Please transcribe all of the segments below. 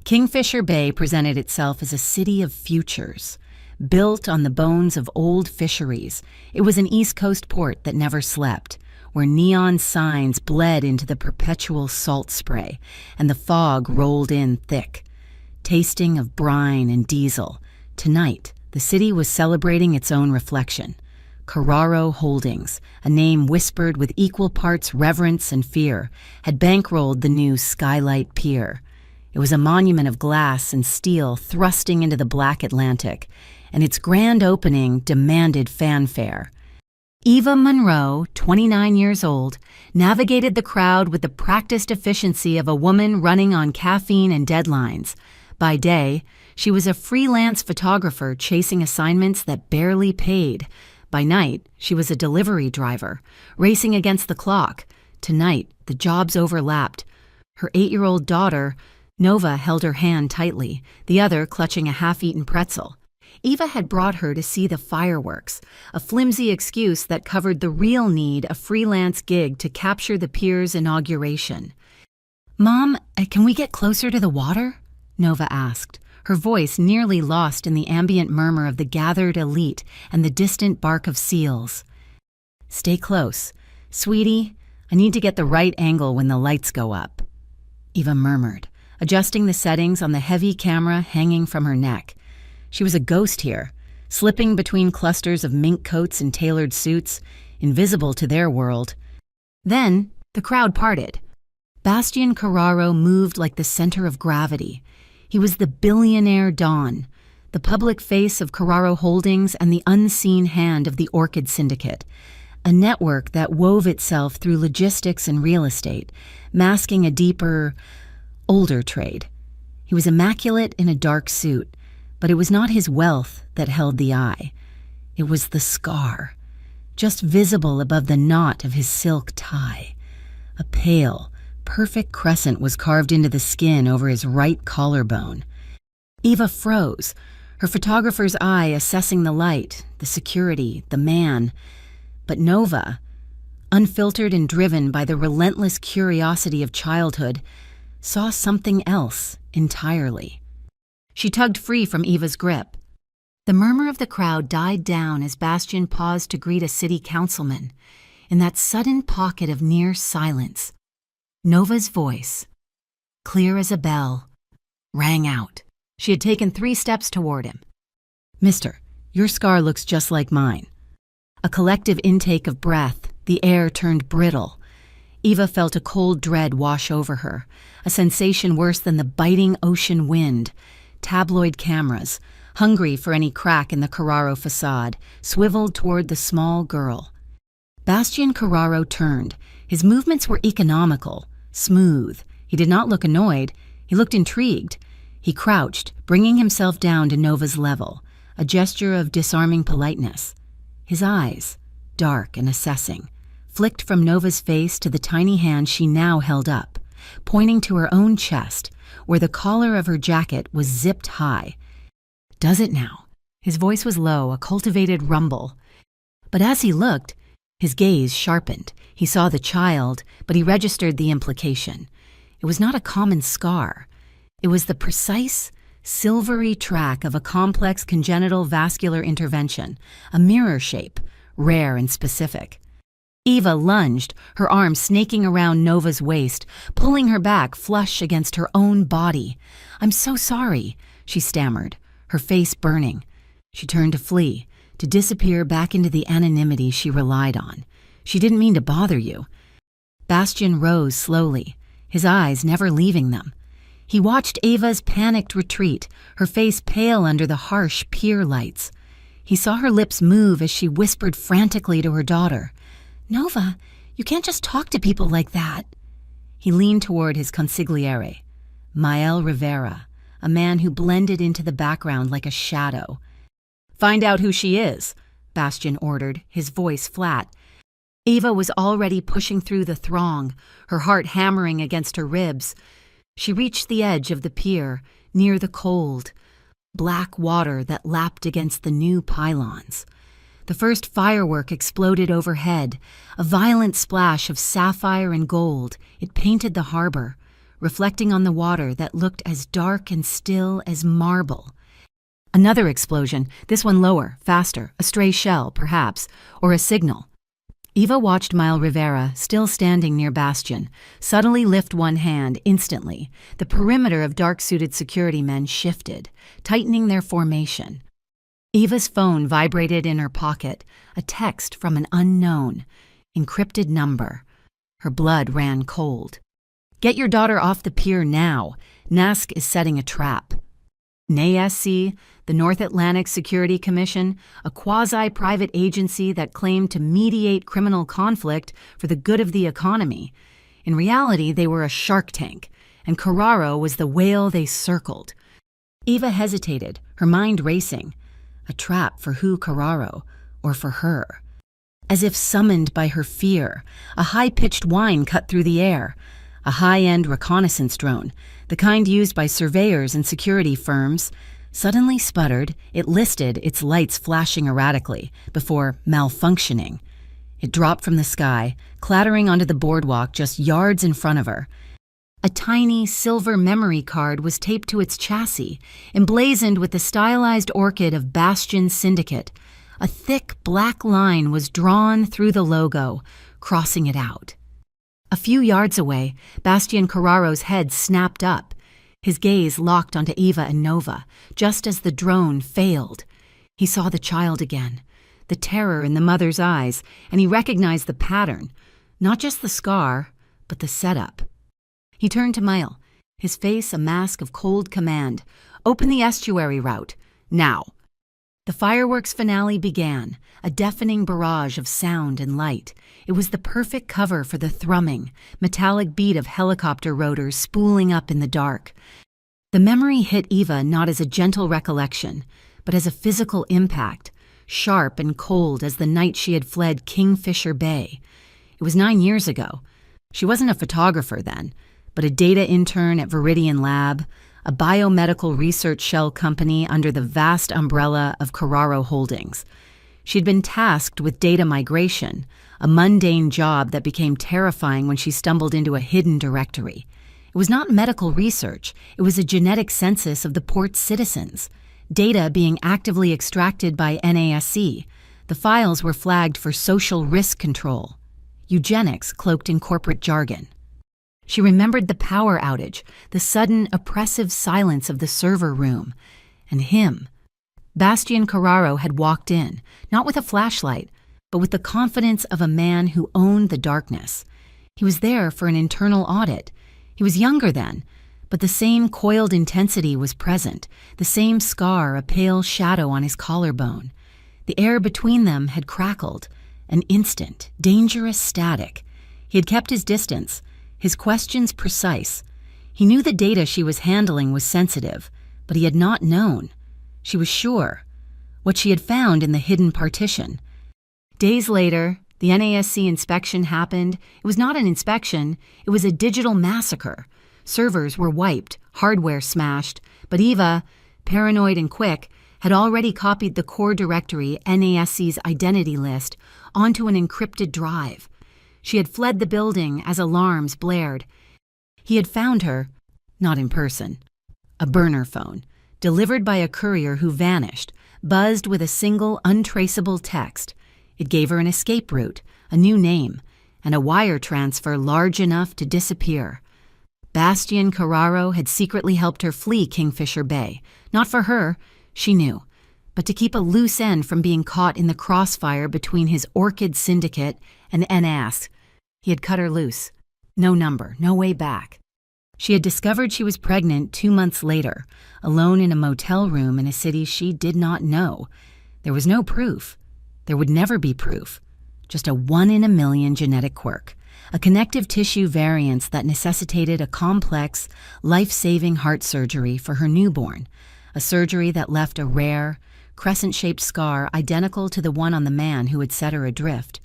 Kingfisher Bay presented itself as a city of futures. Built on the bones of old fisheries, it was an East Coast port that never slept, where neon signs bled into the perpetual salt spray, and the fog rolled in thick. Tasting of brine and diesel, tonight the city was celebrating its own reflection. Carraro Holdings, a name whispered with equal parts reverence and fear, had bankrolled the new Skylight Pier. It was a monument of glass and steel thrusting into the black Atlantic, and its grand opening demanded fanfare. Eva Monroe, 29 years old, navigated the crowd with the practiced efficiency of a woman running on caffeine and deadlines. By day, she was a freelance photographer chasing assignments that barely paid. By night, she was a delivery driver, racing against the clock. Tonight, the jobs overlapped. Her 8-year-old daughter, Nova, held her hand tightly, the other clutching a half-eaten pretzel. Eva had brought her to see the fireworks, a flimsy excuse that covered the real need, a freelance gig to capture the pier's inauguration. "Mom, can we get closer to the water?" Nova asked, her voice nearly lost in the ambient murmur of the gathered elite and the distant bark of seals. "Stay close. Sweetie, I need to get the right angle when the lights go up," Eva murmured, adjusting the settings on the heavy camera hanging from her neck. She was a ghost here, slipping between clusters of mink coats and tailored suits, invisible to their world. Then the crowd parted. Bastian Carraro moved like the center of gravity. He was the billionaire Don, the public face of Carraro Holdings and the unseen hand of the Orchid Syndicate, a network that wove itself through logistics and real estate, masking a deeper, older trade. He was immaculate in a dark suit, but it was not his wealth that held the eye. It was the scar, just visible above the knot of his silk tie. A pale, perfect crescent was carved into the skin over his right collarbone. Eva froze, her photographer's eye assessing the light, the security, the man. But Nova, unfiltered and driven by the relentless curiosity of childhood, saw something else entirely. She tugged free from Eva's grip. The murmur of the crowd died down as Bastian paused to greet a city councilman. In that sudden pocket of near silence, Nova's voice, clear as a bell, rang out. She had taken 3 steps toward him. "Mister, your scar looks just like mine." A collective intake of breath, the air turned brittle. Eva felt a cold dread wash over her, a sensation worse than the biting ocean wind. Tabloid cameras, hungry for any crack in the Carraro facade, swiveled toward the small girl. Bastian Carraro turned. His movements were economical, smooth. He did not look annoyed. He looked intrigued. He crouched, bringing himself down to Nova's level, a gesture of disarming politeness. His eyes, dark and assessing, flicked from Nova's face to the tiny hand she now held up, pointing to her own chest, where the collar of her jacket was zipped high. "Does it now?" His voice was low, a cultivated rumble. But as he looked, his gaze sharpened. He saw the child, but he registered the implication. It was not a common scar. It was the precise, silvery track of a complex congenital vascular intervention, a mirror shape, rare and specific. Eva lunged, her arm snaking around Nova's waist, pulling her back flush against her own body. "I'm so sorry," she stammered, her face burning. She turned to flee, to disappear back into the anonymity she relied on. "She didn't mean to bother you." Bastian rose slowly, his eyes never leaving them. He watched Eva's panicked retreat, her face pale under the harsh pier lights. He saw her lips move as she whispered frantically to her daughter, "Nova, you can't just talk to people like that." He leaned toward his consigliere, Mael Rivera, a man who blended into the background like a shadow. "Find out who she is," Bastian ordered, his voice flat. Eva was already pushing through the throng, her heart hammering against her ribs. She reached the edge of the pier, near the cold, black water that lapped against the new pylons. The first firework exploded overhead, a violent splash of sapphire and gold. It painted the harbor. reflecting on the water that looked as dark and still as marble. Another explosion, this one lower, faster, a stray shell, perhaps, or a signal. Eva watched Mile Rivera, still standing near Bastion, suddenly lift one hand instantly. The perimeter of dark-suited security men shifted, tightening their formation. Eva's phone vibrated in her pocket, a text from an unknown, encrypted number. Her blood ran cold. "Get your daughter off the pier now. NASC is setting a trap." NASC, the North Atlantic Security Commission, a quasi-private agency that claimed to mediate criminal conflict for the good of the economy. In reality, they were a shark tank, and Carraro was the whale they circled. Eva hesitated, her mind racing. A trap for who, Carraro, or for her? As if summoned by her fear, a high-pitched whine cut through the air. A high-end reconnaissance drone, the kind used by surveyors and security firms, suddenly sputtered. It listed, its lights flashing erratically, before malfunctioning. It dropped from the sky, clattering onto the boardwalk just yards in front of her. A tiny silver memory card was taped to its chassis, emblazoned with the stylized orchid of Bastion Syndicate. A thick black line was drawn through the logo, crossing it out. A few yards away, Bastian Carraro's head snapped up. His gaze locked onto Eva and Nova, just as the drone failed. He saw the child again, the terror in the mother's eyes, and he recognized the pattern, not just the scar, but the setup. He turned to Mile, his face a mask of cold command. "Open the estuary route, now." The fireworks finale began, a deafening barrage of sound and light. It was the perfect cover for the thrumming, metallic beat of helicopter rotors spooling up in the dark. The memory hit Eva not as a gentle recollection, but as a physical impact, sharp and cold as the night she had fled Kingfisher Bay. It was 9 years ago. She wasn't a photographer then, but a data intern at Viridian Lab, a biomedical research shell company under the vast umbrella of Carraro Holdings. She'd been tasked with data migration, a mundane job that became terrifying when she stumbled into a hidden directory. It was not medical research, it was a genetic census of the port's citizens, data being actively extracted by NASC. The files were flagged for social risk control, eugenics cloaked in corporate jargon. She remembered the power outage, the sudden oppressive silence of the server room, and him. Bastian Carraro had walked in, not with a flashlight, but with the confidence of a man who owned the darkness. He was there for an internal audit. He was younger then, but the same coiled intensity was present, the same scar, a pale shadow on his collarbone. The air between them had crackled, an instant, dangerous static. He had kept his distance, his questions precise. He knew the data she was handling was sensitive, but he had not known. She was sure. What she had found in the hidden partition. Days later, the NASC inspection happened. It was not an inspection, it was a digital massacre. Servers were wiped, hardware smashed, but Eva, paranoid and quick, had already copied the core directory, NASC's identity list, onto an encrypted drive. She had fled the building as alarms blared. He had found her, not in person. A burner phone, delivered by a courier who vanished, buzzed with a single untraceable text. It gave her an escape route, a new name, and a wire transfer large enough to disappear. Bastian Carraro had secretly helped her flee Kingfisher Bay. Not for her, she knew, but to keep a loose end from being caught in the crossfire between his Orchid Syndicate and NASC. He had cut her loose. No number, no way back. She had discovered she was pregnant 2 months later, alone in a motel room in a city she did not know. There was no proof. There would never be proof. Just a 1 in a million genetic quirk, a connective tissue variance that necessitated a complex, life-saving heart surgery for her newborn, a surgery that left a rare, crescent-shaped scar identical to the one on the man who had set her adrift.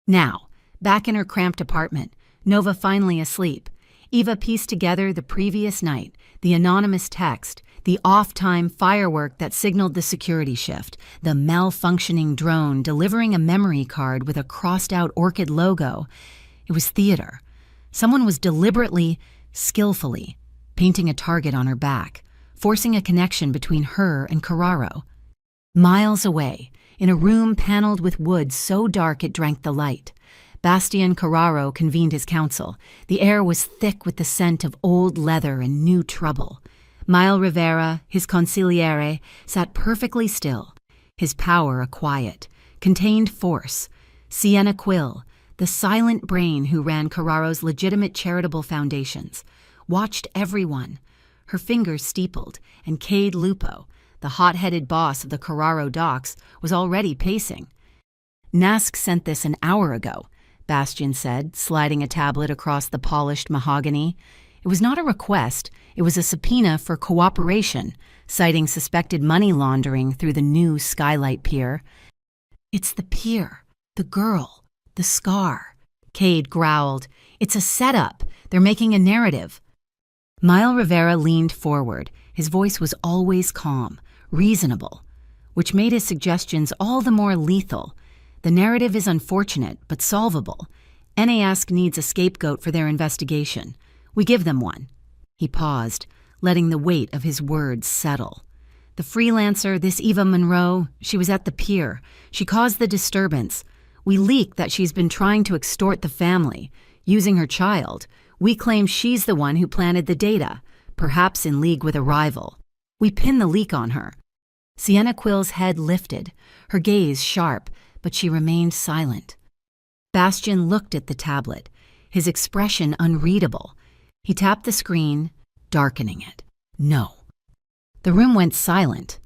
Now, back in her cramped apartment, Nova finally asleep, Eva pieced together the previous night, the anonymous text, the off-time firework that signaled the security shift, the malfunctioning drone delivering a memory card with a crossed-out orchid logo. It was theater. Someone was deliberately skillfully, painting a target on her back, forcing a connection between her and Carraro. Miles away, in a room paneled with wood so dark it drank the light, Bastian Carraro convened his council. The air was thick with the scent of old leather and new trouble. Mile Rivera, his consigliere, sat perfectly still, his power a quiet, contained force. Sienna Quill, the silent brain who ran Carraro's legitimate charitable foundations, watched everyone, her fingers steepled, and Cade Lupo, the hot-headed boss of the Carraro docks, was already pacing. "Nask sent this an hour ago," Bastian said, sliding a tablet across the polished mahogany. It was not a request, it was a subpoena for cooperation, citing suspected money laundering through the new Skylight Pier. "It's the pier, the girl, the scar," Cade growled. "It's a setup. They're making a narrative." Mile Rivera leaned forward. His voice was always calm, reasonable, which made his suggestions all the more lethal. "The narrative is unfortunate, but solvable. NASC needs a scapegoat for their investigation. We give them one." He paused, letting the weight of his words settle. "The freelancer, this Eva Monroe, she was at the pier. She caused the disturbance. We leak that she's been trying to extort the family, using her child. We claim she's the one who planted the data, perhaps in league with a rival. We pin the leak on her." Sienna Quill's head lifted, her gaze sharp, but she remained silent. Bastian looked at the tablet, his expression unreadable. He tapped the screen, darkening it. "No." The room went silent.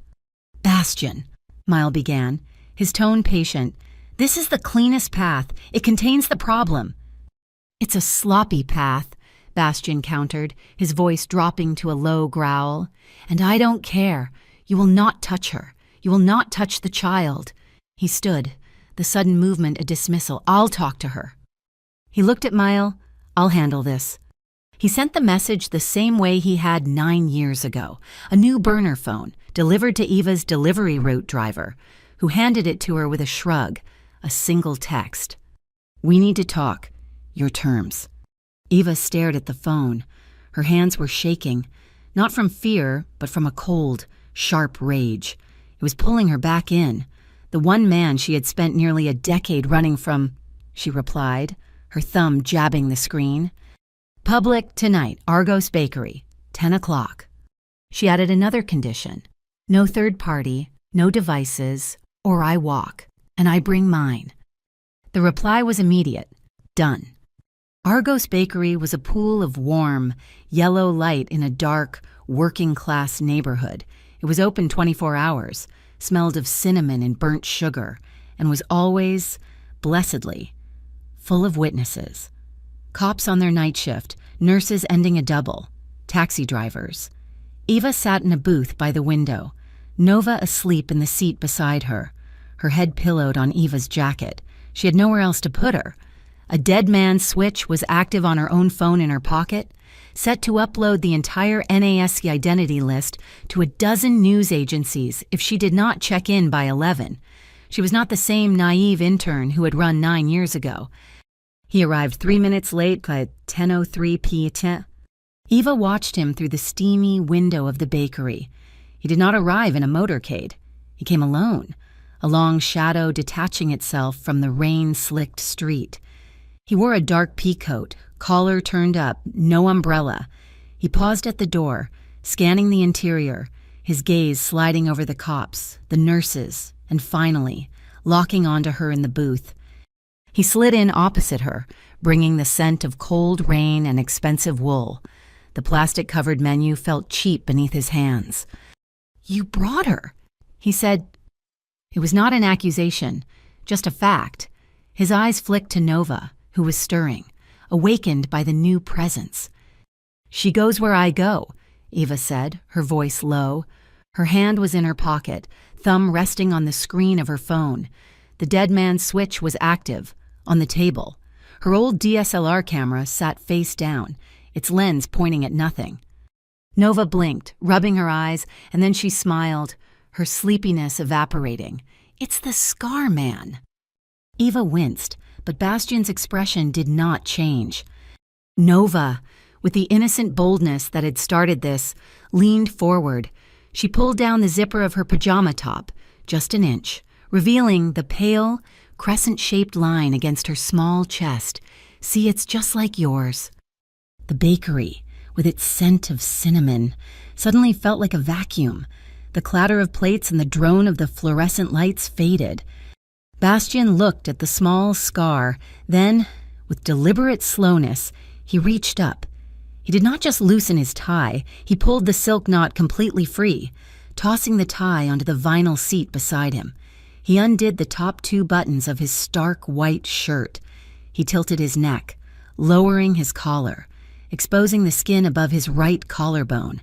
"Bastian," Mile began, his tone patient, "this is the cleanest path. It contains the problem." "It's a sloppy path," Bastian countered, his voice dropping to a low growl. "And I don't care. You will not touch her. You will not touch the child." He stood, the sudden movement a dismissal. "I'll talk to her." He looked at Mile. "I'll handle this." He sent the message the same way he had 9 years ago, a new burner phone, delivered to Eva's delivery route driver, who handed it to her with a shrug, a single text. "We need to talk. Your terms." Eva stared at the phone. Her hands were shaking, not from fear, but from a cold, sharp rage. It was pulling her back in. The one man she had spent nearly a decade running from, she replied, her thumb jabbing the screen. "Public tonight, Argos Bakery, 10 o'clock. She added another condition. "No third party, no devices, or I walk, and I bring mine." The reply was immediate. Done. Argos Bakery was a pool of warm, yellow light in a dark, working-class neighborhood. It was open 24 hours, smelled of cinnamon and burnt sugar, and was always, blessedly, full of witnesses. Cops on their night shift, nurses ending a double, taxi drivers. Eva sat in a booth by the window, Nova asleep in the seat beside her, her head pillowed on Eva's jacket. She had nowhere else to put her. A dead man's switch was active on her own phone in her pocket, set to upload the entire NASC identity list to a dozen news agencies if she did not check in by 11. She was not the same naive intern who had run 9 years ago. He arrived 3 minutes late by 10:03 p.m. Eva watched him through the steamy window of the bakery. He did not arrive in a motorcade. He came alone, a long shadow detaching itself from the rain-slicked street. He wore a dark pea coat, collar turned up, no umbrella. He paused at the door, scanning the interior, his gaze sliding over the cops, the nurses, and finally, locking onto her in the booth. He slid in opposite her, bringing the scent of cold rain and expensive wool. The plastic-covered menu felt cheap beneath his hands. "You brought her," he said. It was not an accusation, just a fact. His eyes flicked to Nova, who was stirring, awakened by the new presence. "She goes where I go," Eva said, her voice low. Her hand was in her pocket, thumb resting on the screen of her phone. The dead man's switch was active, on the table. Her old DSLR camera sat face down, its lens pointing at nothing. Nova blinked, rubbing her eyes, and then she smiled, her sleepiness evaporating. "It's the Scar Man." Eva winced, but Bastian's expression did not change. "Nova, with the innocent boldness that had started this, leaned forward. She pulled down the zipper of her pajama top, just an inch, revealing the pale, crescent-shaped line against her small chest. See, it's just like yours. The bakery, with its scent of cinnamon, suddenly felt like a vacuum. The clatter of plates and the drone of the fluorescent lights faded. Bastian looked at the small scar, then, with deliberate slowness, he reached up. He did not just loosen his tie, he pulled the silk knot completely free, tossing the tie onto the vinyl seat beside him. He undid the top 2 buttons of his stark white shirt. He tilted his neck, lowering his collar, exposing the skin above his right collarbone.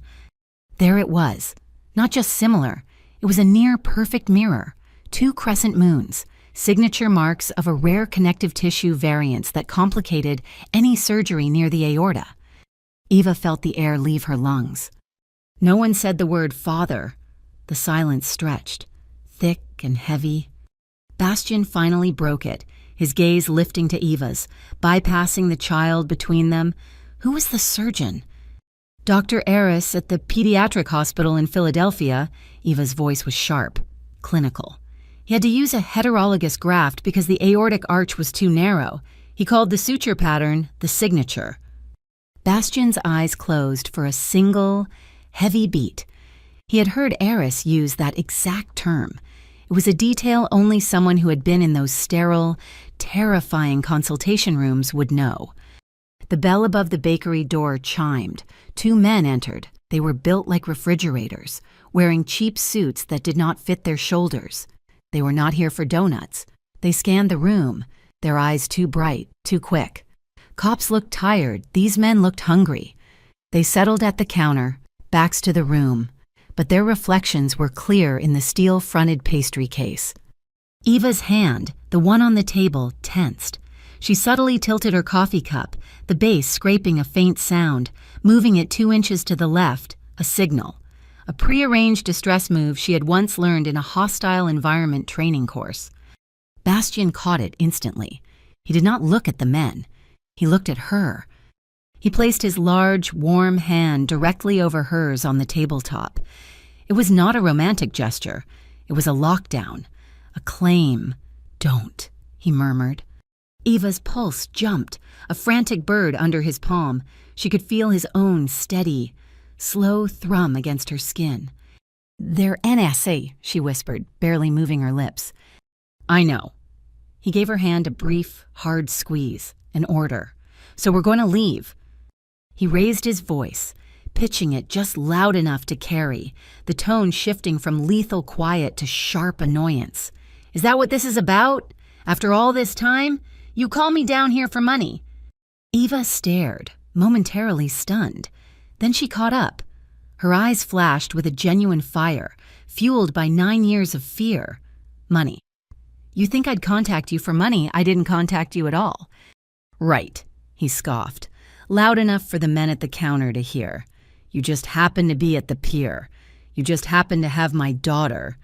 There it was, not just similar, it was a near-perfect mirror, 2 crescent moons, signature marks of a rare connective tissue variance that complicated any surgery near the aorta. Eva felt the air leave her lungs. No one said the word father. The silence stretched, thick and heavy. Bastian finally broke it, his gaze lifting to Eva's, bypassing the child between them. Who was the surgeon? Dr. Aris at the pediatric hospital in Philadelphia. Eva's voice was sharp, clinical. He had to use a heterologous graft because the aortic arch was too narrow. He called the suture pattern the signature. Bastian's eyes closed for a single, heavy beat. He had heard Aris use that exact term. It was a detail only someone who had been in those sterile, terrifying consultation rooms would know. The bell above the bakery door chimed. 2 men entered. They were built like refrigerators, wearing cheap suits that did not fit their shoulders. They were not here for donuts. They scanned the room, their eyes too bright, too quick. Cops looked tired. These men looked hungry. They settled at the counter, backs to the room, but their reflections were clear in the steel-fronted pastry case. Eva's hand, the one on the table, tensed. She subtly tilted her coffee cup, the base scraping a faint sound, moving it 2 inches to the left, a signal. A prearranged distress move she had once learned in a hostile environment training course. Bastian caught it instantly. He did not look at the men. He looked at her. He placed his large, warm hand directly over hers on the tabletop. It was not a romantic gesture. It was a lockdown, a claim. "Don't," he murmured. Eva's pulse jumped, a frantic bird under his palm. She could feel his own steady, slow thrum against her skin. "They're NSA," she whispered, barely moving her lips. "I know." He gave her hand a brief, hard squeeze, an order. "So we're going to leave." He raised his voice, pitching it just loud enough to carry, the tone shifting from lethal quiet to sharp annoyance. "Is that what this is about? After all this time? You call me down here for money." Eva stared, momentarily stunned. Then she caught up. Her eyes flashed with a genuine fire, fueled by 9 years of fear. "Money. You think I'd contact you for money? I didn't contact you at all." "Right," he scoffed, loud enough for the men at the counter to hear. "You just happen to be at the pier. You just happen to have my daughter."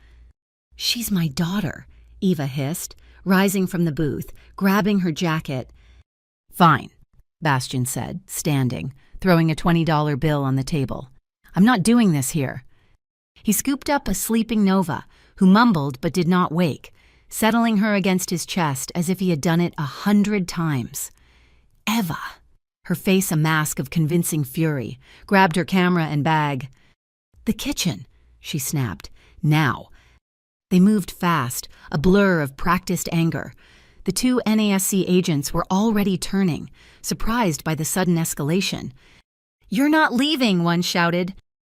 "She's my daughter," Eva hissed, rising from the booth, grabbing her jacket. "Fine," Bastian said, standing, throwing a $20 bill on the table. "I'm not doing this here." He scooped up a sleeping Nova, who mumbled but did not wake, settling her against his chest as if he had done it 100 times. Eva, her face a mask of convincing fury, grabbed her camera and bag. "The kitchen," she snapped. "Now." They moved fast, a blur of practiced anger. The 2 NASC agents were already turning, surprised by the sudden escalation. "You're not leaving," one shouted.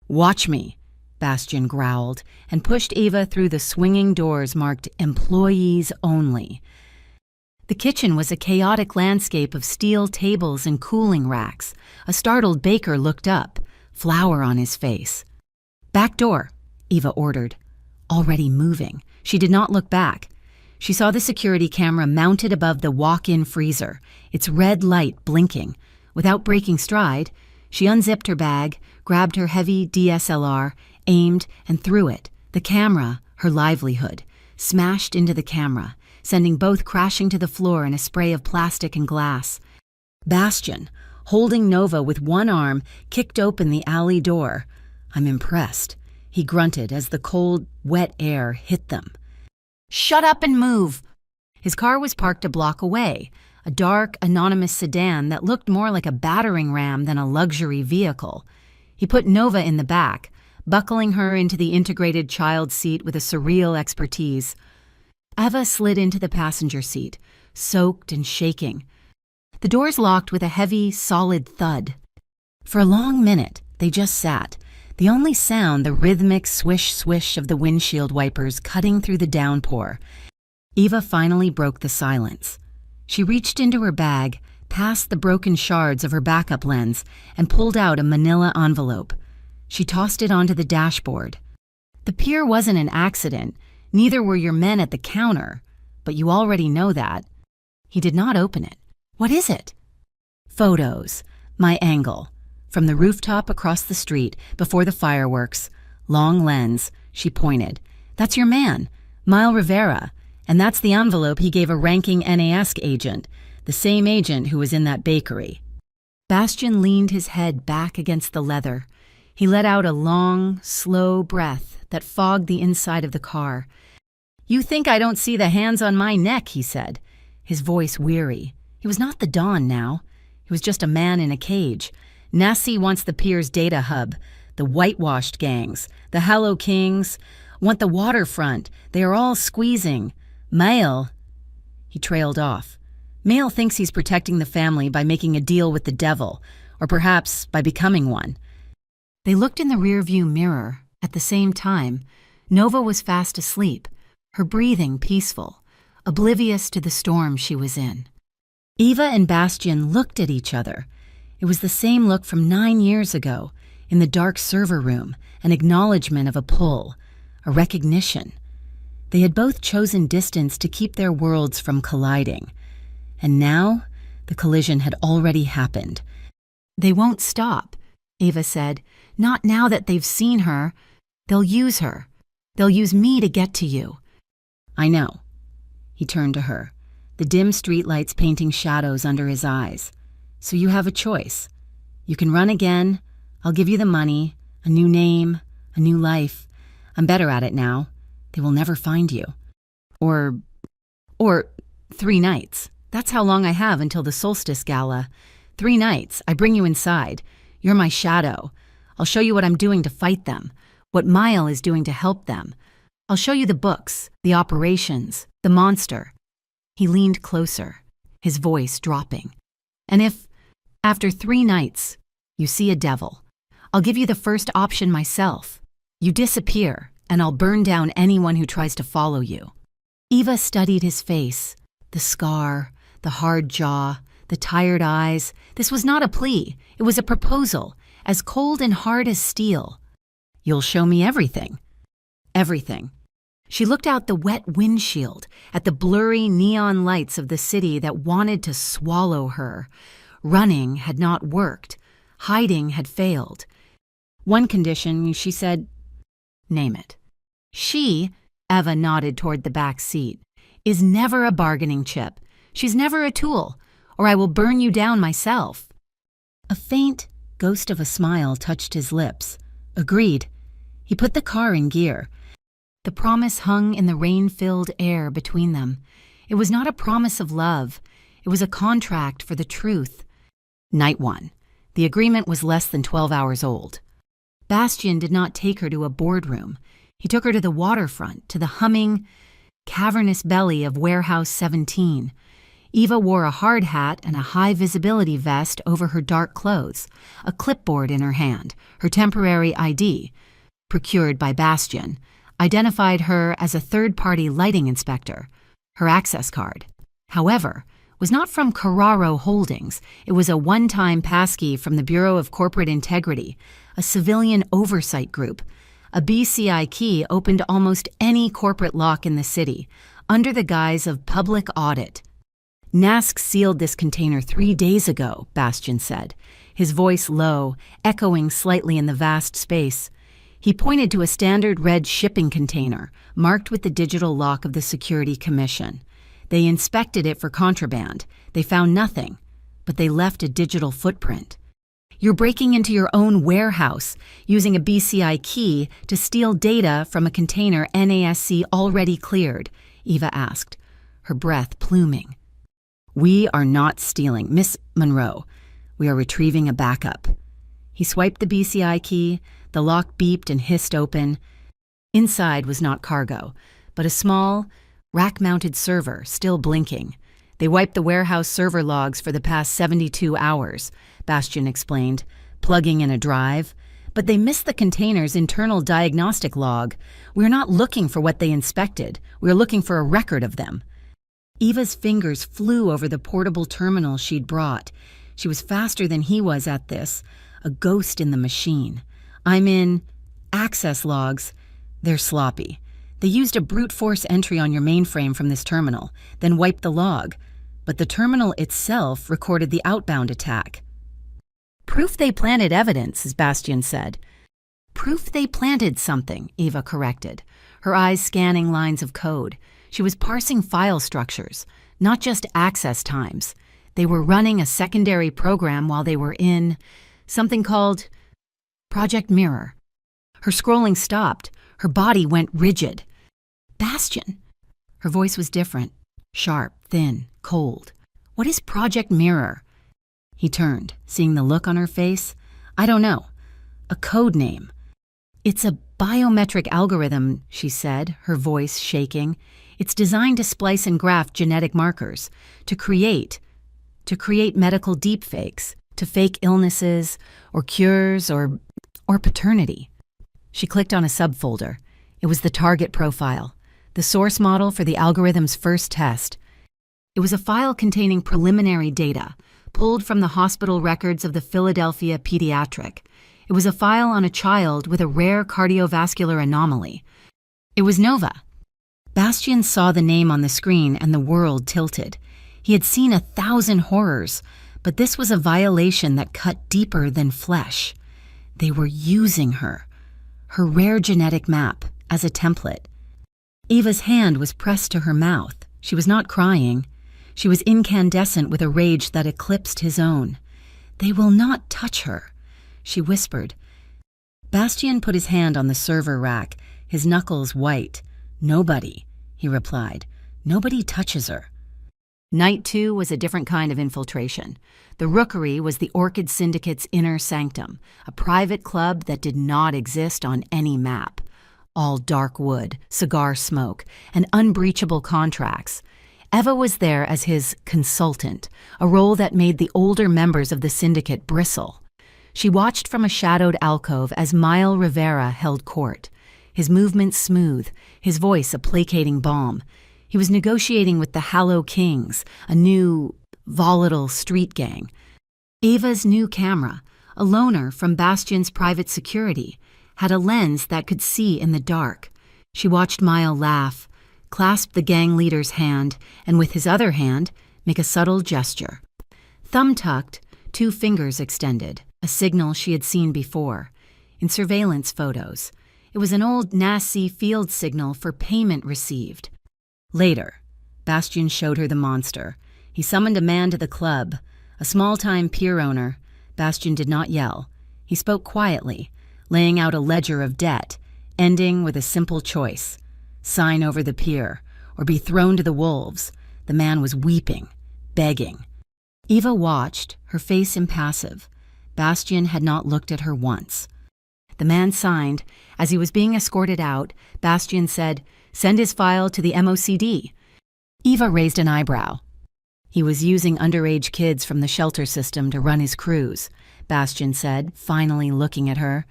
"Watch me," Bastian growled, and pushed Eva through the swinging doors marked "Employees Only." The kitchen was a chaotic landscape of steel tables and cooling racks. A startled baker looked up, flour on his face. "Back door," Eva ordered. Already moving, she did not look back. She saw the security camera mounted above the walk-in freezer, its red light blinking. Without breaking stride, she unzipped her bag, grabbed her heavy DSLR, aimed, and threw it. The camera, her livelihood, smashed into the camera, sending both crashing to the floor in a spray of plastic and glass. Bastian, holding Nova with one arm, kicked open the alley door. "I'm impressed," he grunted as the cold, wet air hit them. "Shut up and move!" His car was parked a block away, a dark, anonymous sedan that looked more like a battering ram than a luxury vehicle. He put Nova in the back, buckling her into the integrated child seat with a surreal expertise. Eva slid into the passenger seat, soaked and shaking. The doors locked with a heavy, solid thud. For a long minute, they just sat, the only sound the rhythmic swish-swish of the windshield wipers cutting through the downpour. Eva finally broke the silence. She reached into her bag, past the broken shards of her backup lens, and pulled out a manila envelope. She tossed it onto the dashboard. "The pier wasn't an accident, neither were your men at the counter, but you already know that." He did not open it. "What is it?" "Photos. My angle. From the rooftop across the street, before the fireworks. Long lens," she pointed. "That's your man, Mile Rivera, and that's the envelope he gave a ranking NAS agent, the same agent who was in that bakery." Bastian leaned his head back against the leather. He let out a long, slow breath that fogged the inside of the car. "You think I don't see the hands on my neck," he said, his voice weary. He was not the Don now. He was just a man in a cage. Nassi wants the pier's data hub, the whitewashed gangs, the Hello Kings, want the waterfront. They are all squeezing. Mail. He trailed off. Mail thinks he's protecting the family by making a deal with the devil, or perhaps by becoming one. They looked in the rearview mirror. At the same time, Nova was fast asleep, her breathing peaceful, oblivious to the storm she was in. Eva and Bastian looked at each other. It was the same look from 9 years ago, in the dark server room, an acknowledgement of a pull, a recognition. They had both chosen distance to keep their worlds from colliding. And now, the collision had already happened. "They won't stop," Eva said. "Not now that they've seen her. They'll use her. They'll use me to get to you." "I know." He turned to her, the dim streetlights painting shadows under his eyes. "So you have a choice. You can run again. I'll give you the money, a new name, a new life. I'm better at it now. They will never find you. Or 3 nights. That's how long I have until the solstice gala. 3 nights. I bring you inside. You're my shadow. I'll show you what I'm doing to fight them, what Mile is doing to help them. I'll show you the books, the operations, the monster." He leaned closer, his voice dropping. "And if, after 3 nights, you see a devil, I'll give you the first option myself. You disappear, and I'll burn down anyone who tries to follow you." Eva studied his face, the scar, the hard jaw, the tired eyes. This was not a plea. It was a proposal, as cold and hard as steel. "You'll show me everything." "Everything." She looked out the wet windshield at the blurry neon lights of the city that wanted to swallow her. Running had not worked. Hiding had failed. "One condition," she said. "Name it." "She," Eva nodded toward the back seat, "is never a bargaining chip. She's never a tool, or I will burn you down myself." A faint ghost of a smile touched his lips. "Agreed." He put the car in gear. The promise hung in the rain-filled air between them. It was not a promise of love. It was a contract for the truth. Night 1. The agreement was less than 12 hours old. Bastian did not take her to a boardroom. He took her to the waterfront, to the humming, cavernous belly of Warehouse 17. Eva wore a hard hat and a high-visibility vest over her dark clothes, a clipboard in her hand, her temporary ID, procured by Bastian, identified her as a third-party lighting inspector. Her access card, however, was not from Carraro Holdings. It was a one-time passkey from the Bureau of Corporate Integrity, a civilian oversight group. A BCI key opened almost any corporate lock in the city, under the guise of public audit. "NASC sealed this container 3 days ago," Bastian said, his voice low, echoing slightly in the vast space. He pointed to a standard red shipping container, marked with the digital lock of the Security Commission. They inspected it for contraband. They found nothing, but they left a digital footprint. You're breaking into your own warehouse, using a BCI key to steal data from a container NASC already cleared, Eva asked, her breath pluming. We are not stealing, Miss Monroe. We are retrieving a backup. He swiped the BCI key, the lock beeped and hissed open. Inside was not cargo, but a small, rack-mounted server still blinking. They wiped the warehouse server logs for the past 72 hours, Bastian explained, plugging in a drive. But they missed the container's internal diagnostic log. We're not looking for what they inspected. We're looking for a record of them. Eva's fingers flew over the portable terminal she'd brought. She was faster than he was at this, a ghost in the machine. I'm in access logs. They're sloppy. They used a brute force entry on your mainframe from this terminal, then wiped the log. But the terminal itself recorded the outbound attack. Proof they planted evidence, as Bastian said. Proof they planted something, Eva corrected, her eyes scanning lines of code. She was parsing file structures, not just access times. They were running a secondary program while they were in something called Project Mirror. Her scrolling stopped. Her body went rigid. Bastian. Her voice was different, sharp, thin, cold. What is Project Mirror? He turned, seeing the look on her face. I don't know. A code name. It's a biometric algorithm, she said, her voice shaking. It's designed to splice and graft genetic markers, to create medical deepfakes, to fake illnesses, or cures, or paternity. She clicked on a subfolder. It was the target profile, the source model for the algorithm's first test. It was a file containing preliminary data, pulled from the hospital records of the Philadelphia Pediatric. It was a file on a child with a rare cardiovascular anomaly. It was Nova. Bastian saw the name on the screen and the world tilted. He had seen 1,000 horrors, but this was a violation that cut deeper than flesh. They were using her rare genetic map, as a template. Eva's hand was pressed to her mouth. She was not crying. She was incandescent with a rage that eclipsed his own. They will not touch her, she whispered. Bastian put his hand on the server rack, his knuckles white. Nobody, he replied. Nobody touches her. Night 2 was a different kind of infiltration. The Rookery was the Orchid Syndicate's inner sanctum, a private club that did not exist on any map. All dark wood, cigar smoke, and unbreachable contracts. Eva was there as his consultant, a role that made the older members of the syndicate bristle. She watched from a shadowed alcove as Mile Rivera held court, his movements smooth, his voice a placating balm. He was negotiating with the Hallow Kings, a new, volatile street gang. Eva's new camera, a loaner from Bastian's private security, had a lens that could see in the dark. She watched Mile laugh, clasp the gang leader's hand, and with his other hand, make a subtle gesture. Thumb tucked, 2 fingers extended, a signal she had seen before, in surveillance photos. It was an old NASC field signal for payment received. Later, Bastian showed her the monster. He summoned a man to the club, a small-time pier owner. Bastian did not yell. He spoke quietly, laying out a ledger of debt, ending with a simple choice. Sign over the pier, or be thrown to the wolves. The man was weeping, begging. Eva watched, her face impassive. Bastian had not looked at her once. The man signed. As he was being escorted out, Bastian said, "Send his file to the MOCD." Eva raised an eyebrow. He was using underage kids from the shelter system to run his crews, Bastian said, finally looking at her.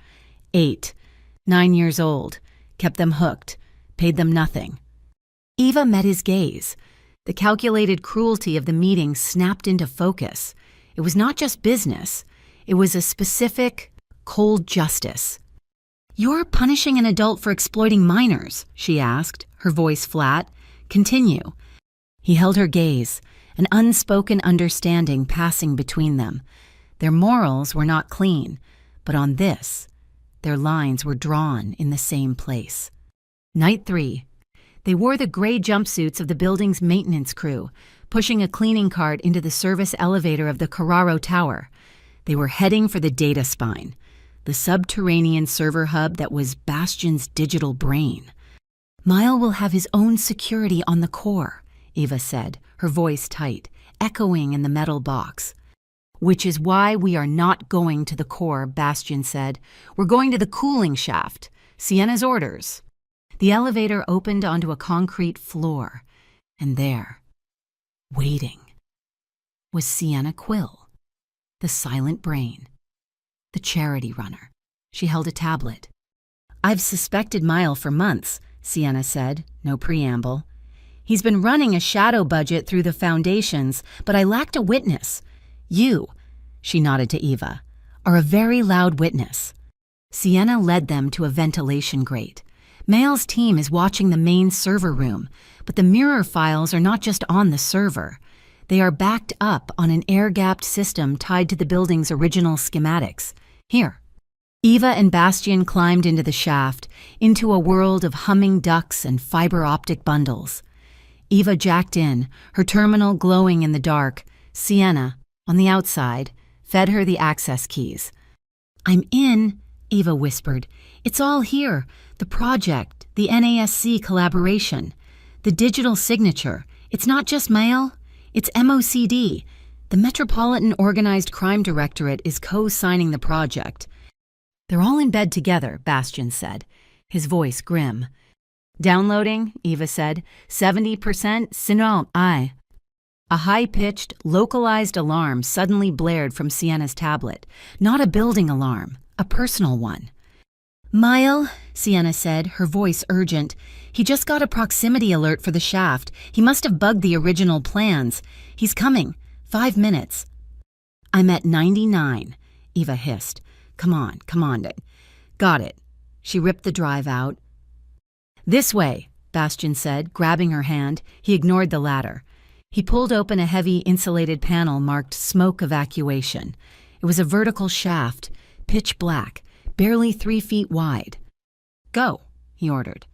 8, 9 years old, kept them hooked, paid them nothing. Eva met his gaze. The calculated cruelty of the meeting snapped into focus. It was not just business. It was a specific, cold justice. "You're punishing an adult for exploiting minors," she asked, her voice flat. "Continue." He held her gaze, an unspoken understanding passing between them. Their morals were not clean, but on this, their lines were drawn in the same place. Night 3. They wore the gray jumpsuits of the building's maintenance crew, pushing a cleaning cart into the service elevator of the Carraro Tower. They were heading for the data spine, the subterranean server hub that was Bastion's digital brain. Mile will have his own security on the core, Eva said, her voice tight, echoing in the metal box. Which is why we are not going to the core, Bastion said. We're going to the cooling shaft. Sienna's orders. The elevator opened onto a concrete floor, and there, waiting, was Sienna Quill, the silent brain, the charity runner. She held a tablet. I've suspected Mile for months, Sienna said, no preamble. He's been running a shadow budget through the foundations, but I lacked a witness. You, she nodded to Eva, are a very loud witness. Sienna led them to a ventilation grate. Mail's team is watching the main server room, but the mirror files are not just on the server. They are backed up on an air-gapped system tied to the building's original schematics. Here. Eva and Bastion climbed into the shaft, into a world of humming ducts and fiber-optic bundles. Eva jacked in, her terminal glowing in the dark. Sienna, on the outside, fed her the access keys. I'm in, Eva whispered. It's all here. The project, the NASC collaboration, the digital signature. It's not just mail, it's MOCD. The Metropolitan Organized Crime Directorate is co-signing the project. They're all in bed together, Bastion said, his voice grim. Downloading, Eva said. 70% Sinon I. A high-pitched, localized alarm suddenly blared from Sienna's tablet. Not a building alarm, a personal one. Mile, Sienna said, her voice urgent. He just got a proximity alert for the shaft. He must have bugged the original plans. He's coming. 5 minutes. I'm at 99, Eva hissed. Come on. Got it. She ripped the drive out. This way, Bastion said, grabbing her hand. He ignored the ladder. He pulled open a heavy insulated panel marked smoke evacuation. It was a vertical shaft, pitch black, barely 3 feet wide. Go, he ordered.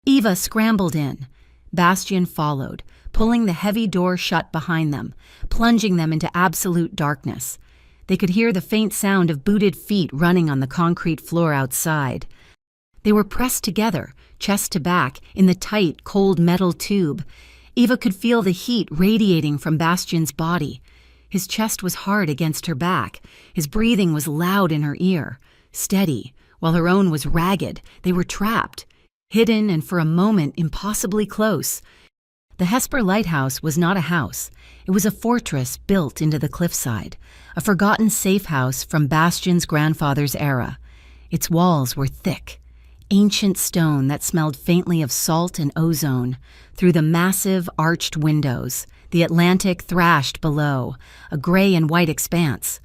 Eva scrambled in. Bastion followed, pulling the heavy door shut behind them, plunging them into absolute darkness. They could hear the faint sound of booted feet running on the concrete floor outside. They were pressed together, chest to back, in the tight, cold metal tube. Eva could feel the heat radiating from Bastion's body. His chest was hard against her back. His breathing was loud in her ear, steady, while her own was ragged. They were trapped, hidden and for a moment impossibly close. The Hesper Lighthouse was not a house. It was a fortress built into the cliffside, a forgotten safe house from Bastion's grandfather's era. Its walls were thick, ancient stone that smelled faintly of salt and ozone. Through the massive, arched windows, the Atlantic thrashed below, a gray and white expanse.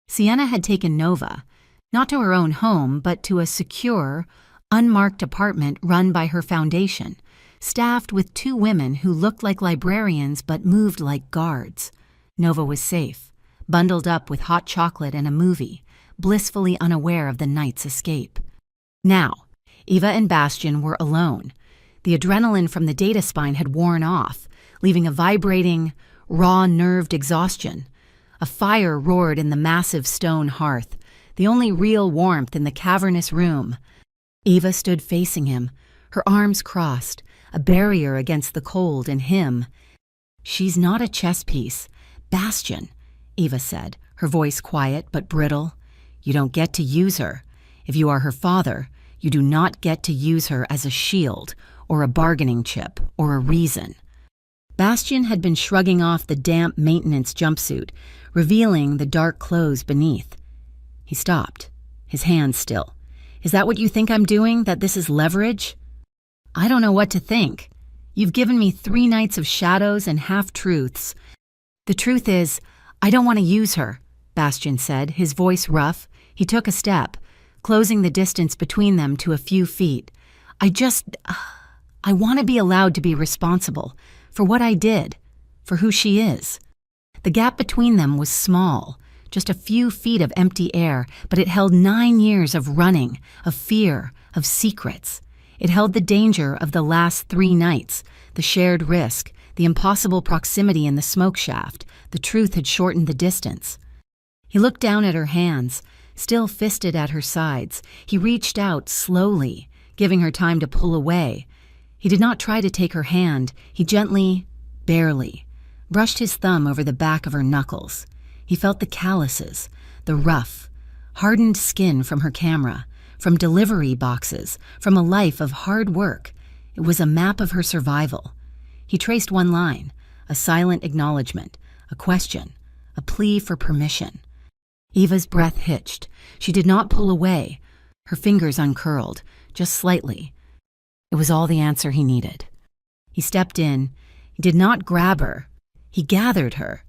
Sienna had taken Nova, not to her own home, but to a secure, unmarked apartment run by her foundation, staffed with 2 women who looked like librarians but moved like guards. Nova was safe, bundled up with hot chocolate and a movie, blissfully unaware of the night's escape. Now, Eva and Bastion were alone. The adrenaline from the data spine had worn off, leaving a vibrating, raw-nerved exhaustion. A fire roared in the massive stone hearth, the only real warmth in the cavernous room. Eva stood facing him, her arms crossed, a barrier against the cold and him. She's not a chess piece. Bastion, Eva said, her voice quiet but brittle. You don't get to use her. If you are her father, you do not get to use her as a shield, or a bargaining chip, or a reason. Bastion had been shrugging off the damp maintenance jumpsuit, revealing the dark clothes beneath. He stopped, his hands still. Is that what you think I'm doing, that this is leverage? I don't know what to think. You've given me 3 nights of shadows and half-truths. The truth is, I don't want to use her, Bastion said, his voice rough. He took a step, closing the distance between them to a few feet. I want to be allowed to be responsible for what I did, for who she is. The gap between them was small, just a few feet of empty air, but it held 9 years of running, of fear, of secrets. It held the danger of the last 3 nights, the shared risk, the impossible proximity in the smoke shaft. The truth had shortened the distance. He looked down at her hands, still fisted at her sides. He reached out slowly, giving her time to pull away. He did not try to take her hand. He gently, barely, brushed his thumb over the back of her knuckles. He felt the calluses, the rough, hardened skin from her camera, from delivery boxes, from a life of hard work. It was a map of her survival. He traced one line, a silent acknowledgement, a question, a plea for permission. Eva's breath hitched. She did not pull away. Her fingers uncurled, just slightly. It was all the answer he needed. He stepped in. He did not grab her. He gathered her.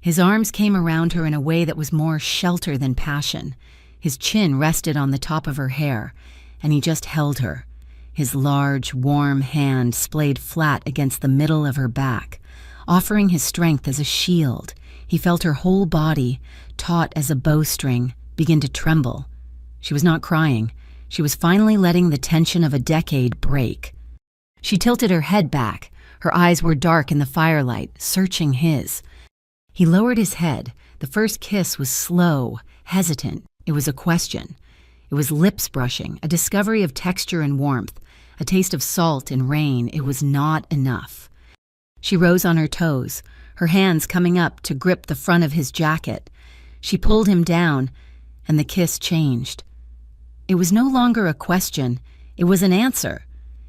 His arms came around her in a way that was more shelter than passion. His chin rested on the top of her hair, and he just held her. His large, warm hand splayed flat against the middle of her back, offering his strength as a shield. He felt her whole body, taut as a bowstring, begin to tremble. She was not crying. She was finally letting the tension of a decade break. She tilted her head back. Her eyes were dark in the firelight, searching his. He lowered his head. The first kiss was slow, hesitant. It was a question. It was lips brushing, a discovery of texture and warmth, a taste of salt and rain. It was not enough. She rose on her toes, her hands coming up to grip the front of his jacket. She pulled him down, and the kiss changed. It was no longer a question. It was an answer.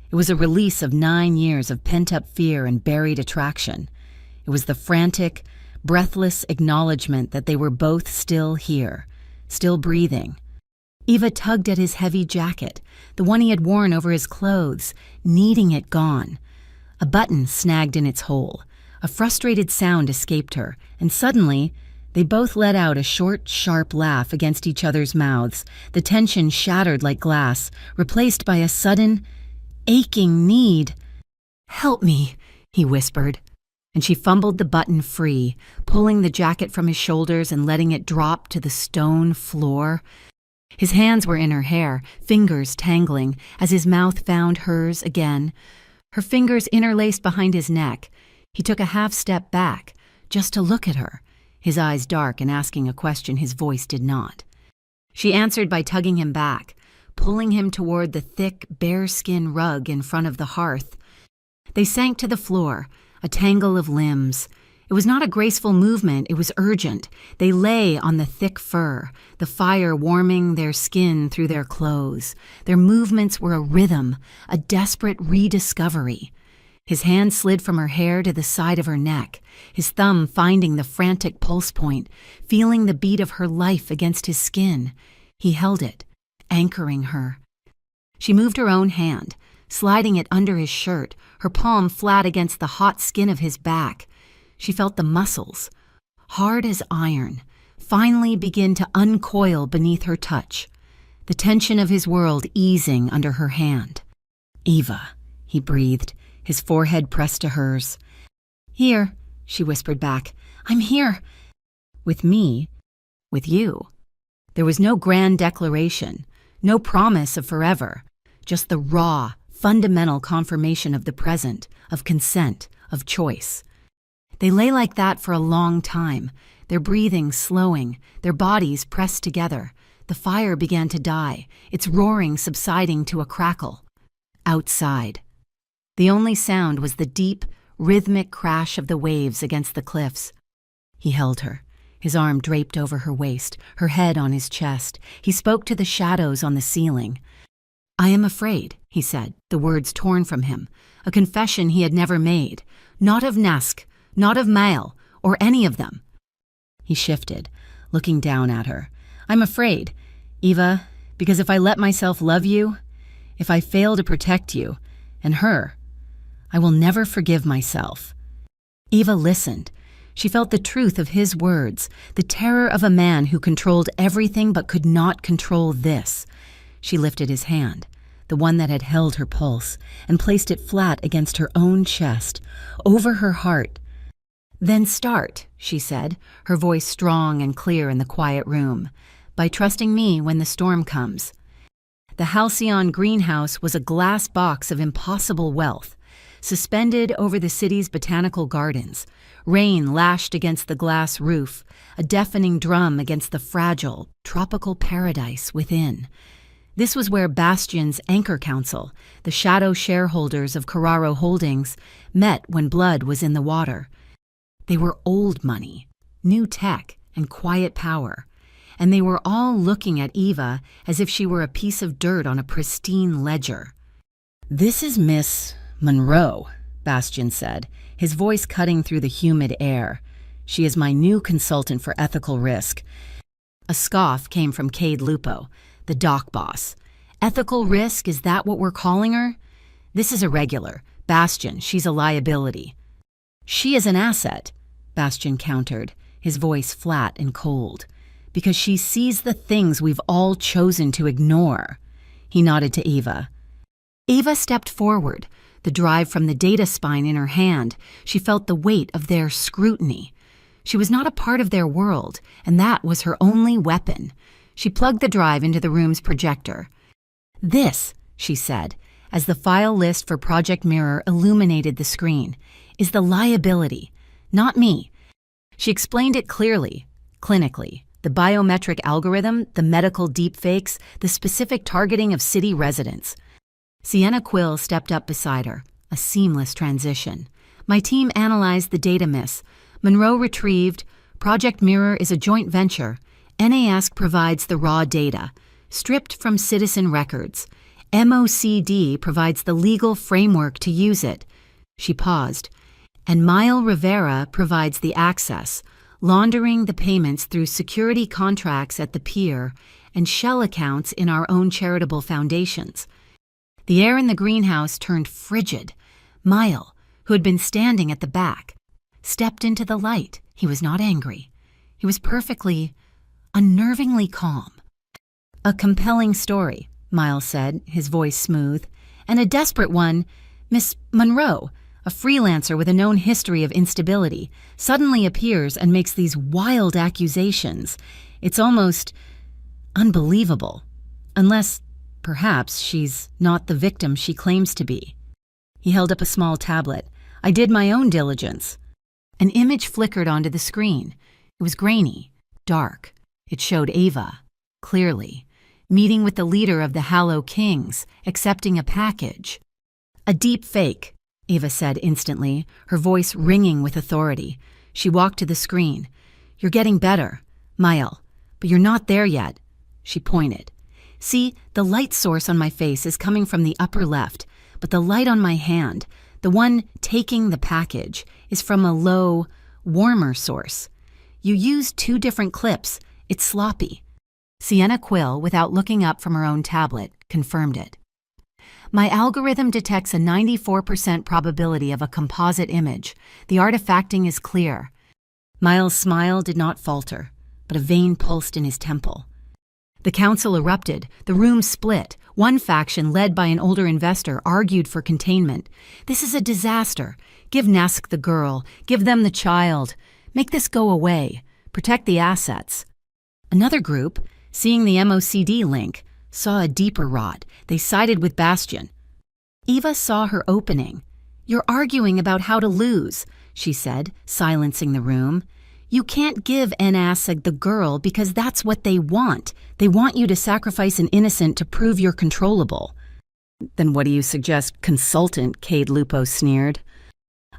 It was a release of 9 years of pent-up fear and buried attraction. It was the frantic, breathless acknowledgement that they were both still here, still breathing. Eva tugged at his heavy jacket, the one he had worn over his clothes, needing it gone. A button snagged in its hole. A frustrated sound escaped her, and suddenly they both let out a short, sharp laugh against each other's mouths. The tension shattered like glass, replaced by a sudden, aching need. "Help me," he whispered. And she fumbled the button free, pulling the jacket from his shoulders and letting it drop to the stone floor. His hands were in her hair, fingers tangling, as his mouth found hers again. Her fingers interlaced behind his neck. He took a half step back, just to look at her, his eyes dark and asking a question his voice did not. She answered by tugging him back, pulling him toward the thick, bearskin rug in front of the hearth. They sank to the floor, a tangle of limbs. It was not a graceful movement, it was urgent. They lay on the thick fur, the fire warming their skin through their clothes. Their movements were a rhythm, a desperate rediscovery. His hand slid from her hair to the side of her neck, his thumb finding the frantic pulse point, feeling the beat of her life against his skin. He held it, anchoring her. She moved her own hand, sliding it under his shirt, her palm flat against the hot skin of his back. She felt the muscles, hard as iron, finally begin to uncoil beneath her touch, the tension of his world easing under her hand. "Eva," he breathed, his forehead pressed to hers. "Here," she whispered back. "I'm here." "With me? With you?" There was no grand declaration, no promise of forever, just the raw, fundamental confirmation of the present, of consent, of choice. They lay like that for a long time, their breathing slowing, their bodies pressed together. The fire began to die, its roaring subsiding to a crackle. Outside. The only sound was the deep, rhythmic crash of the waves against the cliffs. He held her, his arm draped over her waist, her head on his chest. He spoke to the shadows on the ceiling. "I am afraid," he said, the words torn from him, a confession he had never made, not of Nesk, not of Mael, or any of them. He shifted, looking down at her. "I'm afraid, Eva, because if I let myself love you, if I fail to protect you, and her, I will never forgive myself." Eva listened. She felt the truth of his words, the terror of a man who controlled everything but could not control this. She lifted his hand, the one that had held her pulse, and placed it flat against her own chest, over her heart. "Then start," she said, her voice strong and clear in the quiet room, "by trusting me when the storm comes." The Halcyon greenhouse was a glass box of impossible wealth, suspended over the city's botanical gardens. Rain lashed against the glass roof, a deafening drum against the fragile, tropical paradise within. This was where Bastion's anchor council, the shadow shareholders of Carraro Holdings, met when blood was in the water. They were old money, new tech, and quiet power, and they were all looking at Eva as if she were a piece of dirt on a pristine ledger. "This is Miss Monroe," Bastion said, his voice cutting through the humid air. "She is my new consultant for ethical risk." A scoff came from Cade Lupo, the dock boss. "Ethical risk, is that what we're calling her?" "This is irregular. Bastion, she's a liability." "She is an asset," Bastion countered, his voice flat and cold, "because she sees the things we've all chosen to ignore." He nodded to Eva. Eva stepped forward, the drive from the data spine in her hand. She felt the weight of their scrutiny. She was not a part of their world, and that was her only weapon. She plugged the drive into the room's projector. "This," she said, as the file list for Project Mirror illuminated the screen, "is the liability, not me." She explained it clearly, clinically. The biometric algorithm, the medical deepfakes, the specific targeting of city residents. Sienna Quill stepped up beside her, a seamless transition. "My team analyzed the data, miss. Monroe retrieved. Project Mirror is a joint venture. NASC provides the raw data, stripped from citizen records. MOCD provides the legal framework to use it." She paused. "And Mile Rivera provides the access, laundering the payments through security contracts at the pier and shell accounts in our own charitable foundations." The air in the greenhouse turned frigid. Mile, who had been standing at the back, stepped into the light. He was not angry. He was perfectly, unnervingly calm. "A compelling story," Miles said, his voice smooth, "and a desperate one. Miss Monroe, a freelancer with a known history of instability, suddenly appears and makes these wild accusations. It's almost unbelievable. Unless, perhaps, she's not the victim she claims to be." He held up a small tablet. "I did my own diligence." An image flickered onto the screen. It was grainy, dark. It showed Ava, clearly, meeting with the leader of the Hallow Kings, accepting a package. "A deep fake," Ava said instantly, her voice ringing with authority. She walked to the screen. "You're getting better, Mile, but you're not there yet." She pointed. "See, the light source on my face is coming from the upper left, but the light on my hand, the one taking the package, is from a low, warmer source. You used 2 different clips. It's sloppy." Sienna Quill, without looking up from her own tablet, confirmed it. "My algorithm detects a 94% probability of a composite image. The artifacting is clear." Miles' smile did not falter, but a vein pulsed in his temple. The council erupted. The room split. One faction, led by an older investor, argued for containment. "This is a disaster. Give Nask the girl. Give them the child. Make this go away. Protect the assets." Another group, seeing the MOCD link, saw a deeper rot. They sided with Bastion. Eva saw her opening. "You're arguing about how to lose," she said, silencing the room. "You can't give NASG the girl because that's what they want. They want you to sacrifice an innocent to prove you're controllable." "Then what do you suggest, consultant?" Cade Lupo sneered.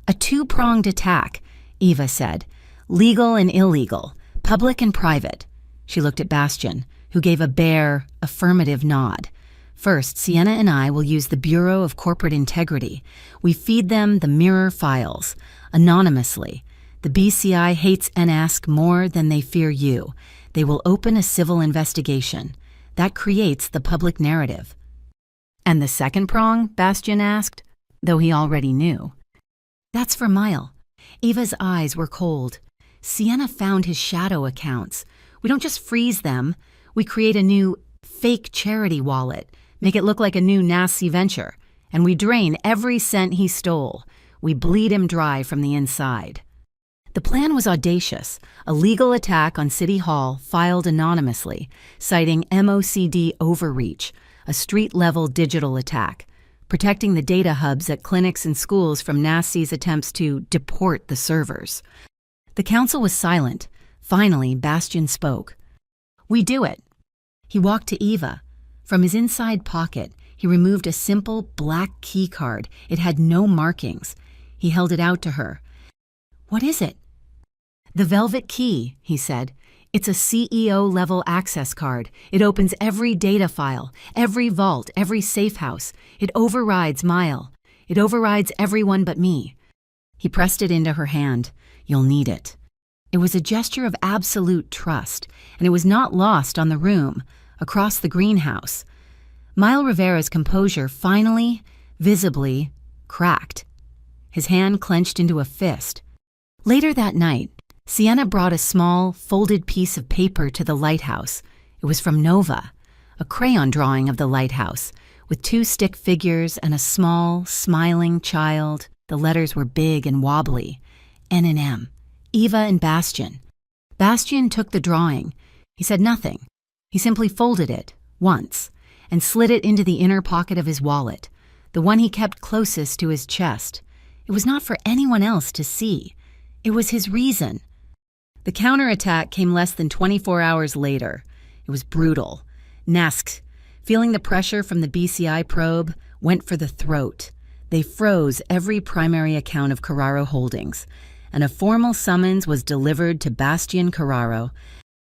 "A 2-pronged attack," Eva said. "Legal and illegal, public and private." She looked at Bastion, who gave a bare, affirmative nod. "First, Sienna and I will use the Bureau of Corporate Integrity. We feed them the mirror files, anonymously. The BCI hates NASC more than they fear you. They will open a civil investigation. That creates the public narrative." "And the second prong?" Bastion asked, though he already knew. "That's for Mile." Eva's eyes were cold. "Sienna found his shadow accounts. We don't just freeze them. We create a new, fake charity wallet, make it look like a new nasty venture, and we drain every cent he stole. We bleed him dry from the inside." The plan was audacious, a legal attack on City Hall filed anonymously, citing MOCD overreach, a street-level digital attack. protecting the data hubs at clinics and schools from Nazi's attempts to deport the servers. The council was silent. Finally, Bastian spoke. "We do it." He walked to Eva. From his inside pocket, he removed a simple black key card. It had no markings. He held it out to her. "What is it?" "The Velvet Key," he said. "It's a CEO-level access card. It opens every data file, every vault, every safe house. It overrides Mile. It overrides everyone but me." He pressed it into her hand. "You'll need it." It was a gesture of absolute trust, and it was not lost on the room, across the greenhouse. Mile Rivera's composure finally, visibly, cracked. His hand clenched into a fist. Later that night, Sienna brought a small, folded piece of paper to the lighthouse. It was from Nova, a crayon drawing of the lighthouse, with 2 stick figures and a small, smiling child. The letters were big and wobbly. N and M. Eva and Bastian. Bastian took the drawing. He said nothing. He simply folded it, once, and slid it into the inner pocket of his wallet, the one he kept closest to his chest. It was not for anyone else to see. It was his reason. The counterattack came less than 24 hours later. It was brutal. Nask, feeling the pressure from the BCI probe, went for the throat. They froze every primary account of Carraro Holdings, and a formal summons was delivered to Bastian Carraro.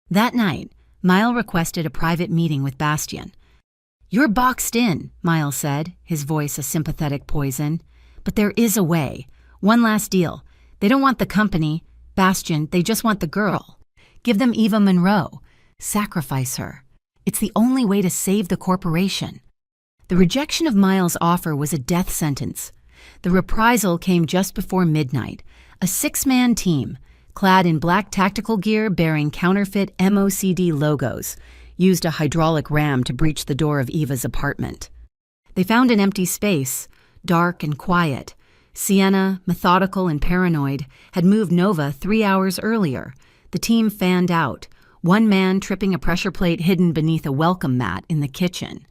That night, Mile requested a private meeting with Bastian. "You're boxed in," Mile said, his voice a sympathetic poison. "But there is a way. One last deal. They don't want the company, Bastian, they just want the girl. Give them Eva Monroe. Sacrifice her. It's the only way to save the corporation." The rejection of Mile's offer was a death sentence. The reprisal came just before midnight. A 6-man team, clad in black tactical gear bearing counterfeit MOCD logos, used a hydraulic ram to breach the door of Eva's apartment. They found an empty space, dark and quiet. Sienna, methodical and paranoid, had moved Nova 3 hours earlier. The team fanned out, one man tripping a pressure plate hidden beneath a welcome mat in the kitchen.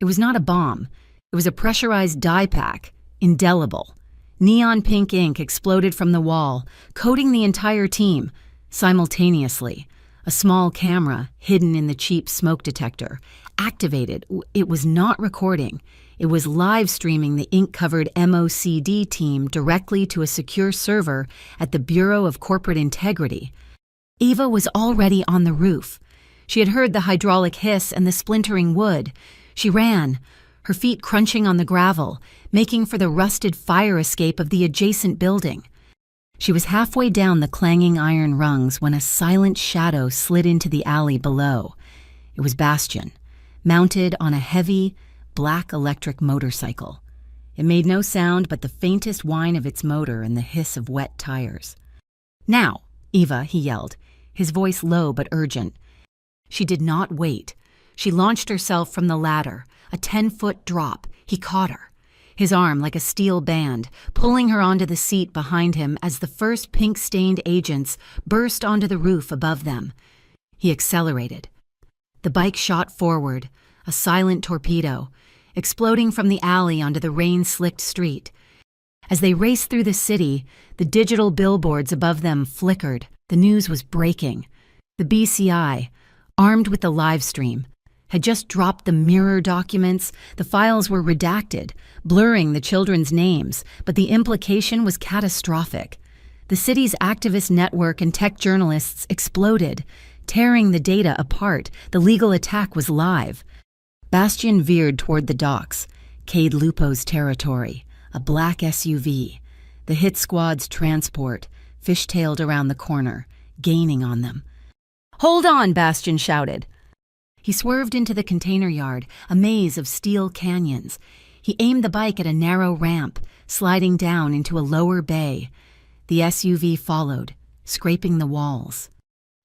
It was not a bomb. It was a pressurized dye pack, indelible. Neon pink ink exploded from the wall, coating the entire team. Simultaneously, a small camera, hidden in the cheap smoke detector, activated. It was not recording. It was live streaming the ink-covered MOCD team directly to a secure server at the Bureau of Corporate Integrity. Eva was already on the roof. She had heard the hydraulic hiss and the splintering wood. She ran, her feet crunching on the gravel, making for the rusted fire escape of the adjacent building. She was halfway down the clanging iron rungs when a silent shadow slid into the alley below. It was Bastian, mounted on a heavy, black electric motorcycle. It made no sound but the faintest whine of its motor and the hiss of wet tires. "Now, Eva," he yelled, his voice low but urgent. She did not wait. She launched herself from the ladder, a 10-foot drop. He caught her, his arm like a steel band, pulling her onto the seat behind him as the first pink-stained agents burst onto the roof above them. He accelerated. The bike shot forward, a silent torpedo, exploding from the alley onto the rain-slicked street. As they raced through the city, the digital billboards above them flickered. The news was breaking. The BCI, armed with the live stream, had just dropped the mirror documents. The files were redacted, blurring the children's names, but the implication was catastrophic. The city's activist network and tech journalists exploded, tearing the data apart. The legal attack was live. Bastian veered toward the docks, Cade Lupo's territory, a black SUV. The hit squad's transport fishtailed around the corner, gaining on them. "Hold on," Bastian shouted. He swerved into the container yard, a maze of steel canyons. He aimed the bike at a narrow ramp, sliding down into a lower bay. The SUV followed, scraping the walls.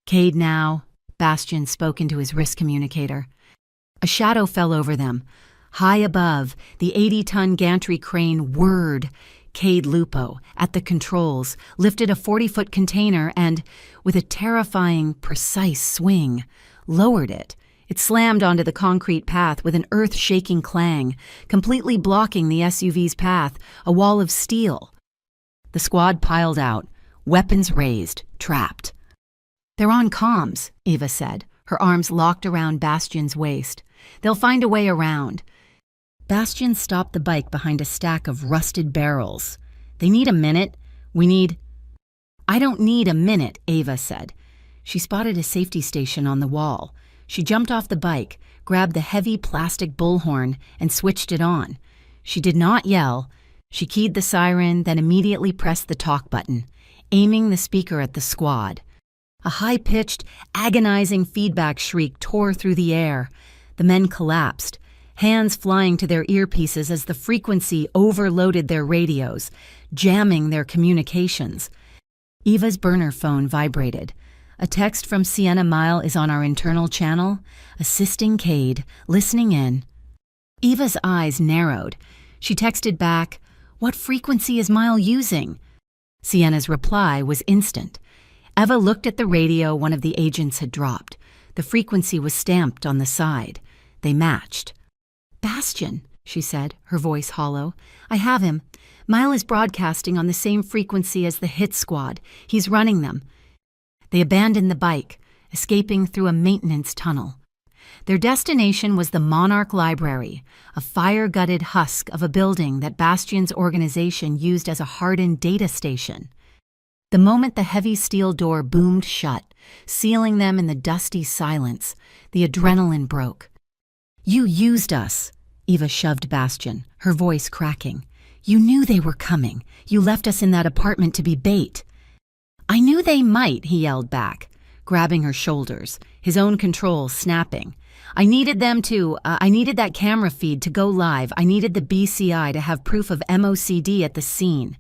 "Cade now," Bastian spoke into his wrist communicator. A shadow fell over them. High above, the 80-ton gantry crane whirred. Cade Lupo, at the controls, lifted a 40-foot container and, with a terrifying, precise swing, lowered it. It slammed onto the concrete path with an earth-shaking clang, completely blocking the SUV's path, a wall of steel. The squad piled out, weapons raised, trapped. "They're on comms," Eva said, her arms locked around Bastian's waist. "They'll find a way around." Bastian stopped the bike behind a stack of rusted barrels. "They need a minute. I don't need a minute," Eva said. She spotted a safety station on the wall. She jumped off the bike, grabbed the heavy plastic bullhorn, and switched it on. She did not yell. She keyed the siren, then immediately pressed the talk button, aiming the speaker at the squad. A high-pitched, agonizing feedback shriek tore through the air. The men collapsed, hands flying to their earpieces as the frequency overloaded their radios, jamming their communications. Eva's burner phone vibrated. "A text from Sienna Mile is on our internal channel. Assisting Cade. Listening in." Eva's eyes narrowed. She texted back, "What frequency is Mile using?" Sienna's reply was instant. Eva looked at the radio one of the agents had dropped. The frequency was stamped on the side. They matched. "Bastian," she said, her voice hollow. "I have him. Mile is broadcasting on the same frequency as the hit squad. He's running them." They abandoned the bike, escaping through a maintenance tunnel. Their destination was the Monarch Library, a fire-gutted husk of a building that Bastian's organization used as a hardened data station. The moment the heavy steel door boomed shut, sealing them in the dusty silence, the adrenaline broke. "You used us," Eva shoved Bastian, her voice cracking. "You knew they were coming. You left us in that apartment to be bait." "I knew they might," he yelled back, grabbing her shoulders, his own control snapping. I needed that camera feed to go live. I needed the BCI to have proof of MOCD at the scene."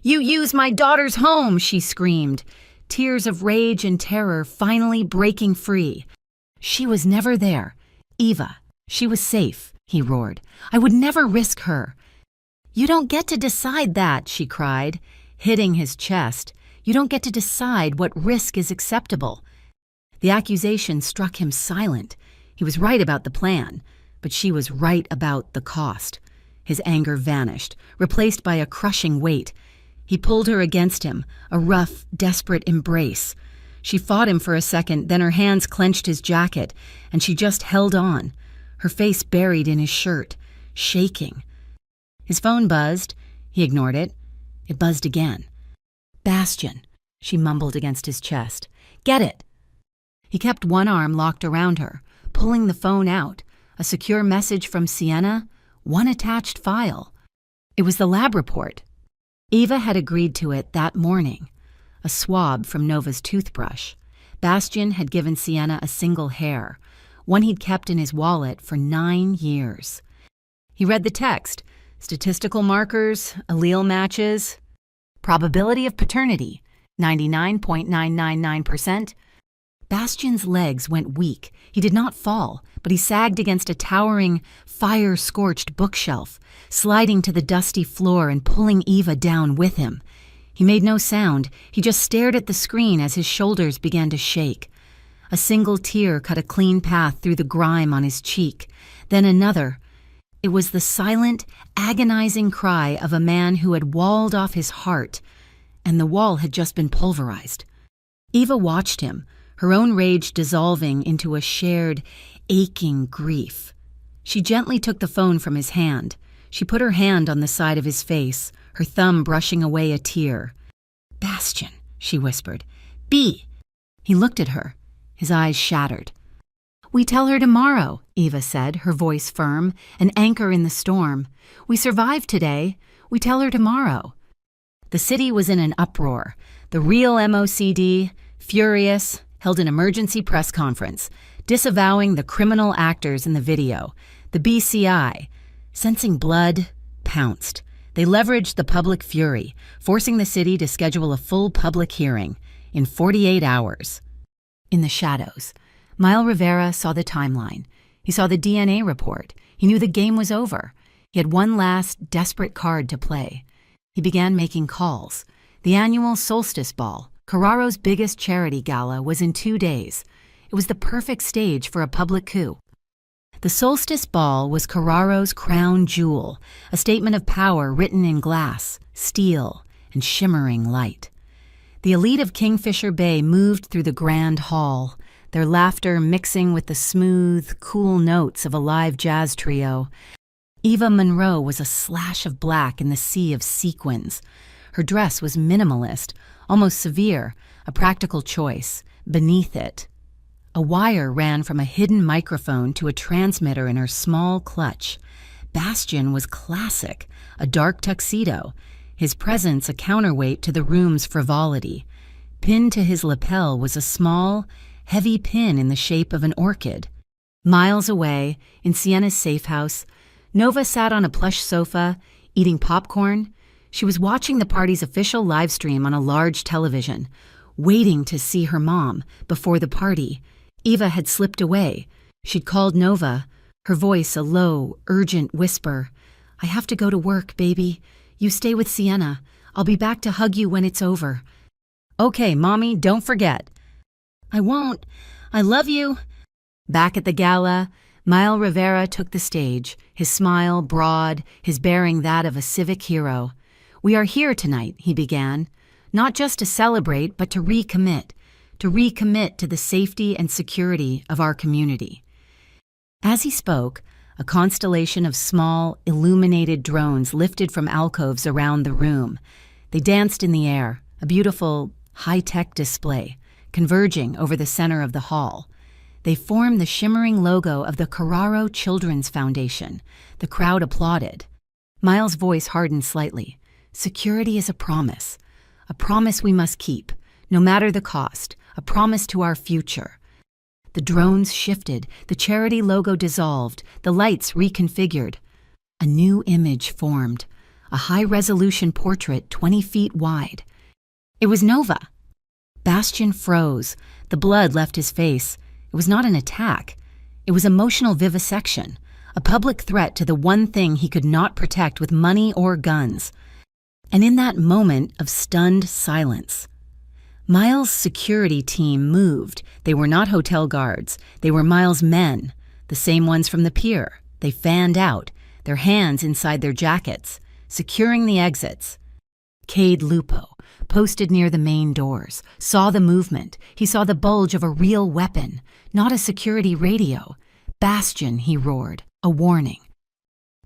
"You used my daughter's home," she screamed, tears of rage and terror finally breaking free. "She was never there. Eva, she was safe," he roared. "I would never risk her." "You don't get to decide that," she cried, hitting his chest. "You don't get to decide what risk is acceptable." The accusation struck him silent. He was right about the plan, but she was right about the cost. His anger vanished, replaced by a crushing weight. He pulled her against him, a rough, desperate embrace. She fought him for a second, then her hands clenched his jacket, and she just held on, her face buried in his shirt, shaking. His phone buzzed. He ignored it. It buzzed again. "Bastian," she mumbled against his chest. "Get it." He kept one arm locked around her, pulling the phone out, a secure message from Sienna, one attached file. It was the lab report. Eva had agreed to it that morning. A swab from Nova's toothbrush. Bastian had given Sienna a single hair, one he'd kept in his wallet for 9 years. He read the text. Statistical markers, allele matches. Probability of paternity, 99.999%. Bastian's legs went weak. He did not fall, but he sagged against a towering, fire-scorched bookshelf, sliding to the dusty floor and pulling Eva down with him. He made no sound. He just stared at the screen as his shoulders began to shake. A single tear cut a clean path through the grime on his cheek. Then another. It was the silent, agonizing cry of a man who had walled off his heart, and the wall had just been pulverized. Eva watched him, her own rage dissolving into a shared, aching grief. She gently took the phone from his hand. She put her hand on the side of his face, her thumb brushing away a tear. "Bastian," she whispered. "B." He looked at her, his eyes shattered. "We tell her tomorrow," Eva said, her voice firm, an anchor in the storm. "We survived today. We tell her tomorrow." The city was in an uproar. The real MOCD, furious, held an emergency press conference, disavowing the criminal actors in the video. The BCI, sensing blood, pounced. They leveraged the public fury, forcing the city to schedule a full public hearing in 48 hours. In the shadows, Mile Rivera saw the timeline. He saw the DNA report. He knew the game was over. He had one last, desperate card to play. He began making calls. The annual Solstice Ball, Carraro's biggest charity gala, was in 2 days. It was the perfect stage for a public coup. The solstice ball was Carraro's crown jewel, a statement of power written in glass, steel, and shimmering light. The elite of Kingfisher Bay moved through the grand hall, their laughter mixing with the smooth, cool notes of a live jazz trio. Eva Monroe was a slash of black in the sea of sequins. Her dress was minimalist, almost severe, a practical choice. Beneath it, a wire ran from a hidden microphone to a transmitter in her small clutch. Bastian was classic, a dark tuxedo, his presence a counterweight to the room's frivolity. Pinned to his lapel was a small, heavy pin in the shape of an orchid. Miles away, in Sienna's safe house, Nova sat on a plush sofa, eating popcorn. She was watching the party's official live stream on a large television, waiting to see her mom before the party. Eva had slipped away. She'd called Nova, her voice a low, urgent whisper. "I have to go to work, baby. You stay with Sienna. I'll be back to hug you when it's over." "Okay, Mommy, don't forget." "I won't. I love you." Back at the gala, Mile Rivera took the stage, his smile broad, his bearing that of a civic hero. "We are here tonight," he began, "not just to celebrate, but to recommit to the safety and security of our community." As he spoke, a constellation of small, illuminated drones lifted from alcoves around the room. They danced in the air, a beautiful, high-tech display, converging over the center of the hall. They formed the shimmering logo of the Carraro Children's Foundation. The crowd applauded. Miles' voice hardened slightly. "Security is a promise we must keep, no matter the cost, a promise to our future." The drones shifted, the charity logo dissolved, the lights reconfigured. A new image formed, a high-resolution portrait 20 feet wide. It was Nova. Bastian froze. The blood left his face. It was not an attack. It was emotional vivisection, a public threat to the one thing he could not protect with money or guns. And in that moment of stunned silence, Miles' security team moved. They were not hotel guards. They were Miles' men, the same ones from the pier. They fanned out, their hands inside their jackets, securing the exits. Cade Lupo, posted near the main doors, saw the movement. He saw the bulge of a real weapon, not a security radio. "Bastian," he roared, a warning.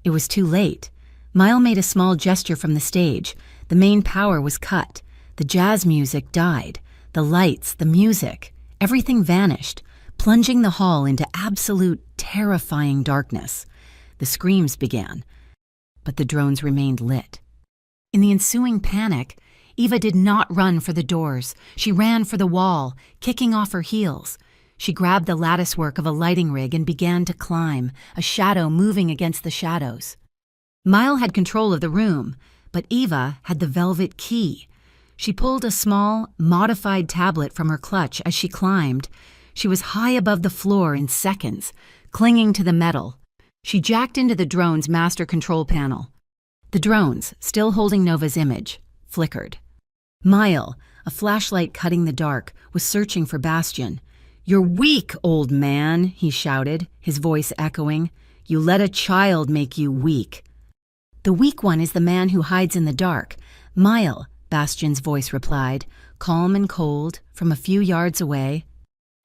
It was too late. Mile made a small gesture from the stage. The main power was cut. The jazz music died. The lights, the music, everything vanished, plunging the hall into absolute, terrifying darkness. The screams began, but the drones remained lit. In the ensuing panic, Eva did not run for the doors. She ran for the wall, kicking off her heels. She grabbed the latticework of a lighting rig and began to climb, a shadow moving against the shadows. Mile had control of the room, but Eva had the velvet key. She pulled a small, modified tablet from her clutch as she climbed. She was high above the floor in seconds, clinging to the metal. She jacked into the drone's master control panel. The drones, still holding Nova's image, flickered. Mile, a flashlight cutting the dark, was searching for Bastian. "You're weak, old man," he shouted, his voice echoing. "You let a child make you weak." "The weak one is the man who hides in the dark. Mile," Bastian's voice replied, calm and cold, from a few yards away.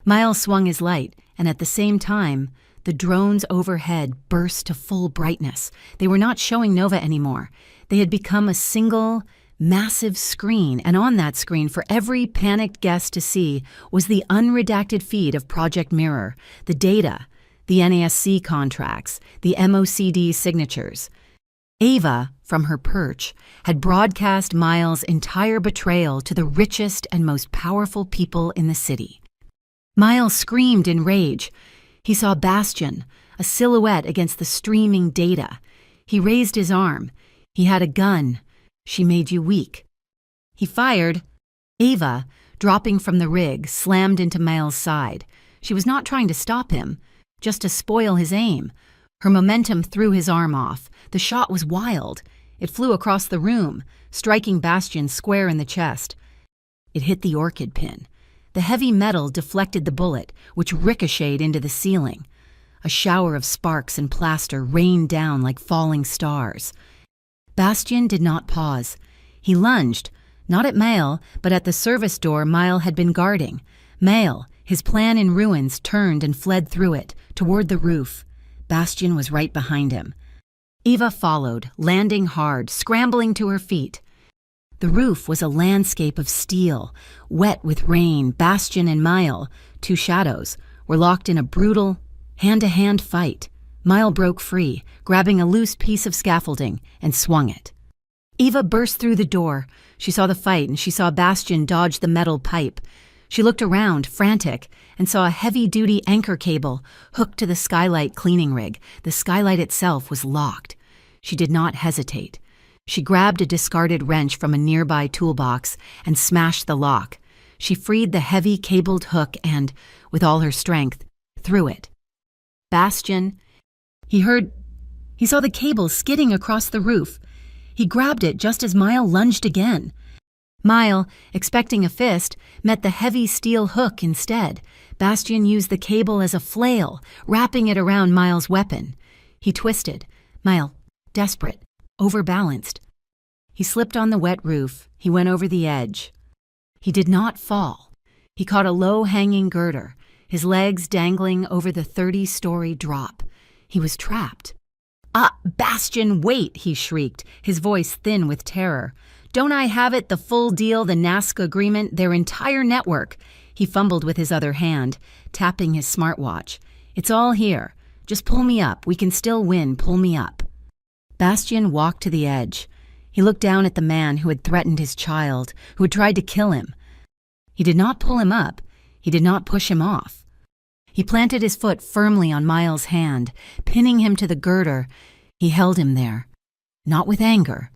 Mile swung his light, and at the same time, the drones overhead burst to full brightness. They were not showing Nova anymore. They had become a single, massive screen, and on that screen, for every panicked guest to see, was the unredacted feed of Project Mirror, the data, the NASC contracts, the MOCD signatures. Eva, from her perch, had broadcast Miles' entire betrayal to the richest and most powerful people in the city. Miles screamed in rage. He saw Bastian, a silhouette against the streaming data. He raised his arm. He had a gun. "She made you weak." He fired. Eva, dropping from the rig, slammed into Miles' side. She was not trying to stop him, just to spoil his aim. Her momentum threw his arm off. The shot was wild. It flew across the room, striking Bastian square in the chest. It hit the orchid pin. The heavy metal deflected the bullet, which ricocheted into the ceiling. A shower of sparks and plaster rained down like falling stars. Bastien did not pause. He lunged, not at Maël, but at the service door Maël had been guarding. Maël, his plan in ruins, turned and fled through it, toward the roof. Bastien was right behind him. Eva followed, landing hard, scrambling to her feet. The roof was a landscape of steel. Wet with rain, Bastien and Maël, two shadows, were locked in a brutal, hand-to-hand fight. Maël broke free, grabbing a loose piece of scaffolding, and swung it. Eva burst through the door. She saw the fight, and she saw Bastien dodge the metal pipe. She looked around, frantic, and saw a heavy-duty anchor cable hooked to the skylight cleaning rig. The skylight itself was locked. She did not hesitate. She grabbed a discarded wrench from a nearby toolbox and smashed the lock. She freed the heavy cabled hook and, with all her strength, threw it. Bastien, he saw the cable skidding across the roof. He grabbed it just as Maël lunged again. Maël, expecting a fist, met the heavy steel hook instead. Bastien used the cable as a flail, wrapping it around Maël's weapon. He twisted. Maël, desperate, overbalanced. He slipped on the wet roof. He went over the edge. He did not fall. He caught a low-hanging girder, his legs dangling over the 30-story drop. He was trapped. "Ah, Bastien, wait!" he shrieked, his voice thin with terror. "Don't I have it, the full deal, the Nazca agreement, their entire network?" He fumbled with his other hand, tapping his smartwatch. "It's all here. Just pull me up. We can still win. Pull me up." Bastien walked to the edge. He looked down at the man who had threatened his child, who had tried to kill him. He did not pull him up. He did not push him off. He planted his foot firmly on Maël's hand, pinning him to the girder. He held him there, not with anger,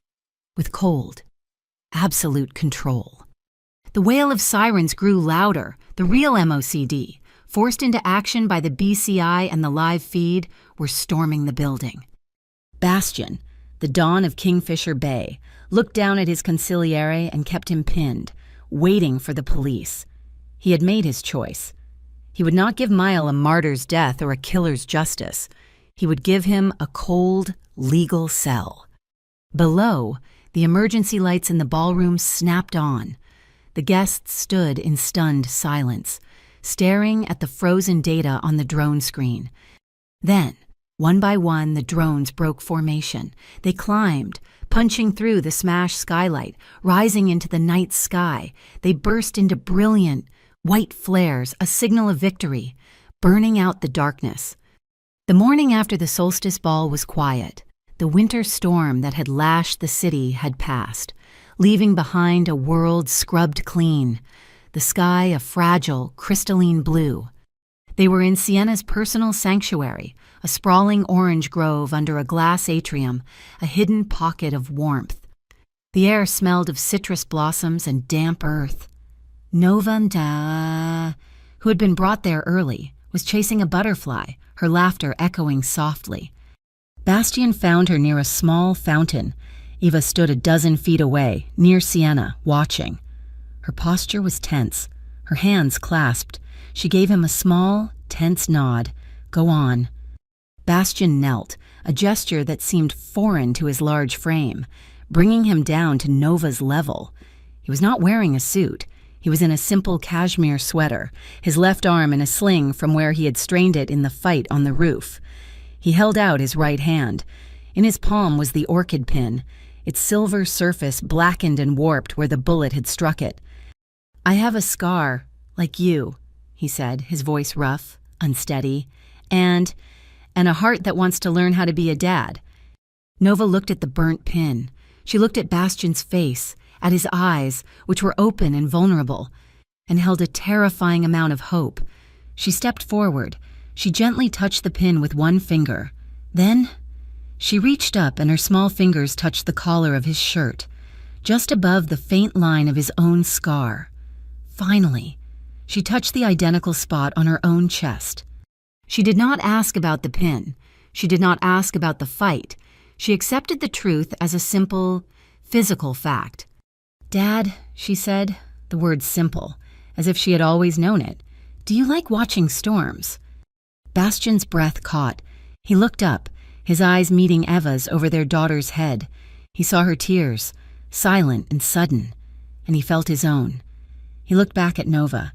with cold, absolute control. The wail of sirens grew louder. The real MOCD, forced into action by the BCI and the live feed, were storming the building. Bastien, the dawn of Kingfisher Bay, looked down at his consigliere and kept him pinned, waiting for the police. He had made his choice. He would not give Maël a martyr's death or a killer's justice. He would give him a cold, legal cell. Below, the emergency lights in the ballroom snapped on. The guests stood in stunned silence, staring at the frozen data on the drone screen. Then, one by one, the drones broke formation. They climbed, punching through the smashed skylight, rising into the night sky. They burst into brilliant, white flares, a signal of victory, burning out the darkness. The morning after the solstice ball was quiet. The winter storm that had lashed the city had passed, leaving behind a world scrubbed clean, the sky a fragile, crystalline blue. They were in Sienna's personal sanctuary, a sprawling orange grove under a glass atrium, a hidden pocket of warmth. The air smelled of citrus blossoms and damp earth. Novanda, who had been brought there early, was chasing a butterfly, her laughter echoing softly. Bastien found her near a small fountain. Eva stood a dozen feet away, near Sienna, watching. Her posture was tense, her hands clasped. She gave him a small, tense nod. "Go on." Bastien knelt, a gesture that seemed foreign to his large frame, bringing him down to Nova's level. He was not wearing a suit. He was in a simple cashmere sweater, his left arm in a sling from where he had strained it in the fight on the roof. He held out his right hand. In his palm was the orchid pin, its silver surface blackened and warped where the bullet had struck it. "I have a scar, like you," he said, his voice rough, unsteady, and a heart that wants to learn how to be a dad. Nova looked at the burnt pin. She looked at Bastien's face, at his eyes, which were open and vulnerable, and held a terrifying amount of hope. She stepped forward. She gently touched the pin with one finger. Then, she reached up and her small fingers touched the collar of his shirt, just above the faint line of his own scar. Finally, she touched the identical spot on her own chest. She did not ask about the pin. She did not ask about the fight. She accepted the truth as a simple, physical fact. "Dad," she said, the word simple, as if she had always known it. "Do you like watching storms?" Bastian's breath caught. He looked up, his eyes meeting Eva's over their daughter's head. He saw her tears, silent and sudden, and he felt his own. He looked back at Nova.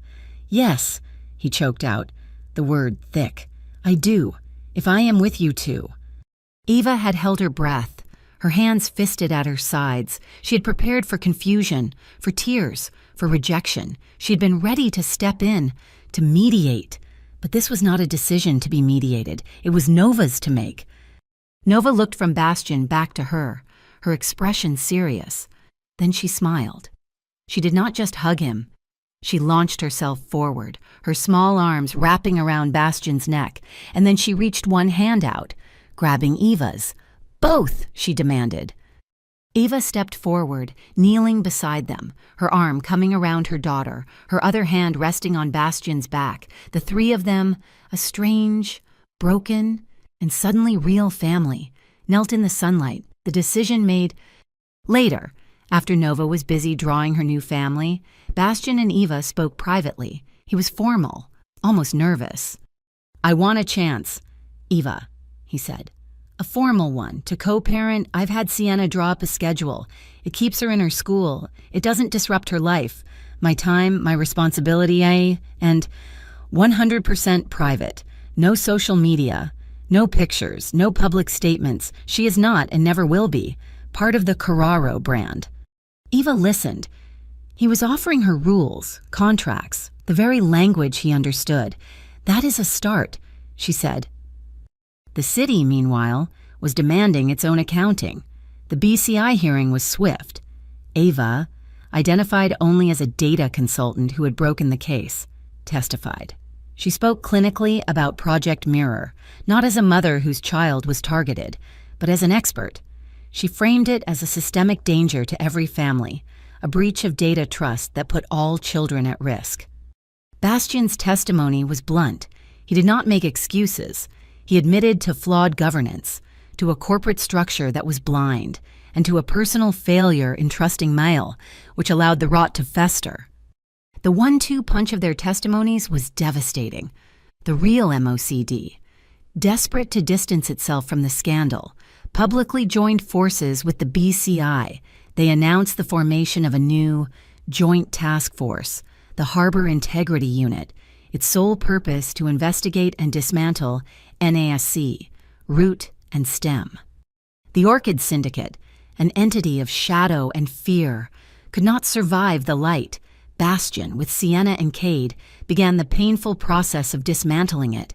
"Yes," he choked out, the word thick. "I do, if I am with you two." Eva had held her breath, her hands fisted at her sides. She had prepared for confusion, for tears, for rejection. She had been ready to step in, to mediate. But this was not a decision to be mediated. It was Nova's to make. Nova looked from Bastian back to her, her expression serious. Then she smiled. She did not just hug him. She launched herself forward, her small arms wrapping around Bastian's neck, and then she reached one hand out, grabbing Eva's. "Both!" she demanded. Eva stepped forward, kneeling beside them, her arm coming around her daughter, her other hand resting on Bastian's back, the three of them, a strange, broken, and suddenly real family, knelt in the sunlight, the decision made. Later, after Nova was busy drawing her new family, Bastian and Eva spoke privately. He was formal, almost nervous. "I want a chance, Eva," he said. "A formal one, to co-parent. I've had Sienna draw up a schedule. It keeps her in her school. It doesn't disrupt her life. My time, my responsibility, and 100% private. No social media. No pictures, no public statements. She is not, and never will be, part of the Carraro brand." Eva listened. He was offering her rules, contracts, the very language he understood. "That is a start," she said. The city, meanwhile, was demanding its own accounting. The BCI hearing was swift. Eva, identified only as a data consultant who had broken the case, testified. She spoke clinically about Project Mirror, not as a mother whose child was targeted, but as an expert. She framed it as a systemic danger to every family, a breach of data trust that put all children at risk. Bastian's testimony was blunt. He did not make excuses. He admitted to flawed governance, to a corporate structure that was blind, and to a personal failure in trusting mail, which allowed the rot to fester. The 1-2 punch of their testimonies was devastating. The real MOCD, desperate to distance itself from the scandal, publicly joined forces with the BCI. They announced the formation of a new joint task force, the Harbor Integrity Unit, its sole purpose to investigate and dismantle NASC, root and stem. The Orchid Syndicate, an entity of shadow and fear, could not survive the light. Bastian, with Sienna and Cade, began the painful process of dismantling it.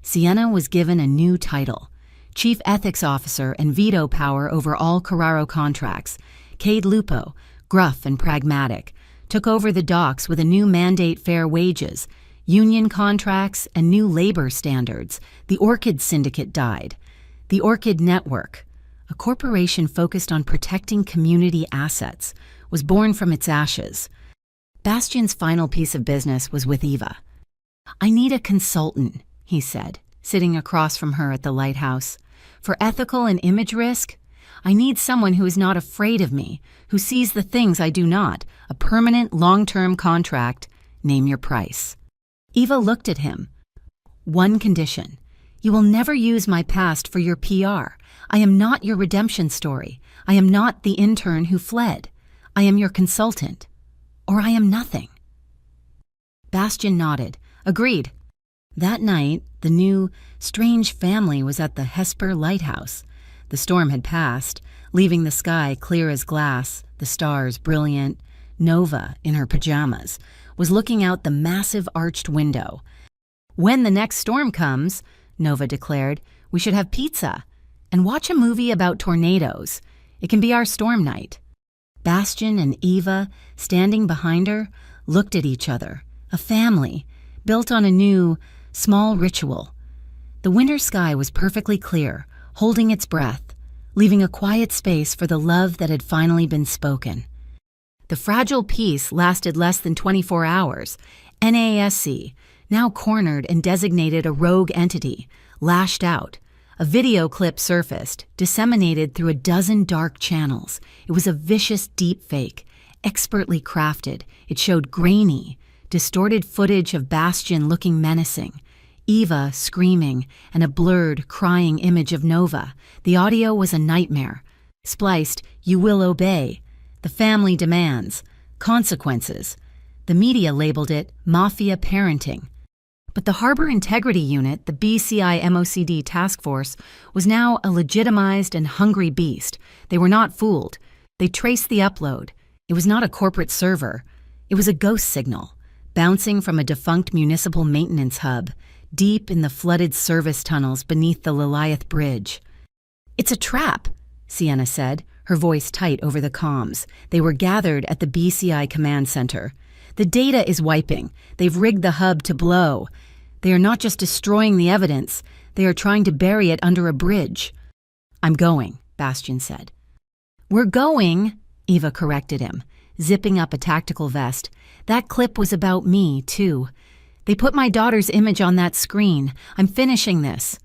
Sienna was given a new title, Chief Ethics Officer and veto power over all Carraro contracts. Cade Lupo, gruff and pragmatic, took over the docks with a new mandate: fair wages, union contracts, and new labor standards. The Orchid Syndicate died. The Orchid Network, a corporation focused on protecting community assets, was born from its ashes. Bastian's final piece of business was with Eva. "I need a consultant," he said, sitting across from her at the lighthouse. "For ethical and image risk, I need someone who is not afraid of me, who sees the things I do not. A permanent, long-term contract. Name your price." Eva looked at him. "One condition. You will never use my past for your PR. I am not your redemption story. I am not the intern who fled. I am your consultant. Or I am nothing." Bastian nodded. "Agreed." That night, the new, strange family was at the Hesper Lighthouse. The storm had passed, leaving the sky clear as glass, the stars brilliant. Nova, in her pajamas, was looking out the massive arched window. "When the next storm comes," Nova declared, "we should have pizza and watch a movie about tornadoes. It can be our storm night." Bastian and Eva, standing behind her, looked at each other, a family, built on a new, small ritual. The winter sky was perfectly clear, holding its breath, leaving a quiet space for the love that had finally been spoken. The fragile peace lasted less than 24 hours. NASC, now cornered and designated a rogue entity, lashed out. A video clip surfaced, disseminated through a dozen dark channels. It was a vicious deep fake, expertly crafted. It showed grainy, distorted footage of Bastion looking menacing, Eva screaming, and a blurred, crying image of Nova. The audio was a nightmare. Spliced, "You will obey," "The family demands," "Consequences." The media labeled it Mafia Parenting. But the Harbor Integrity Unit, the BCI MOCD task force, was now a legitimized and hungry beast. They were not fooled. They traced the upload. It was not a corporate server. It was a ghost signal, bouncing from a defunct municipal maintenance hub, deep in the flooded service tunnels beneath the Liliath Bridge. "It's a trap," Sienna said, her voice tight over the comms. They were gathered at the BCI command center. "The data is wiping. They've rigged the hub to blow. They are not just destroying the evidence, they are trying to bury it under a bridge." "I'm going," Bastion said. "We're going," Eva corrected him, zipping up a tactical vest. "That clip was about me, too. They put my daughter's image on that screen. I'm finishing this."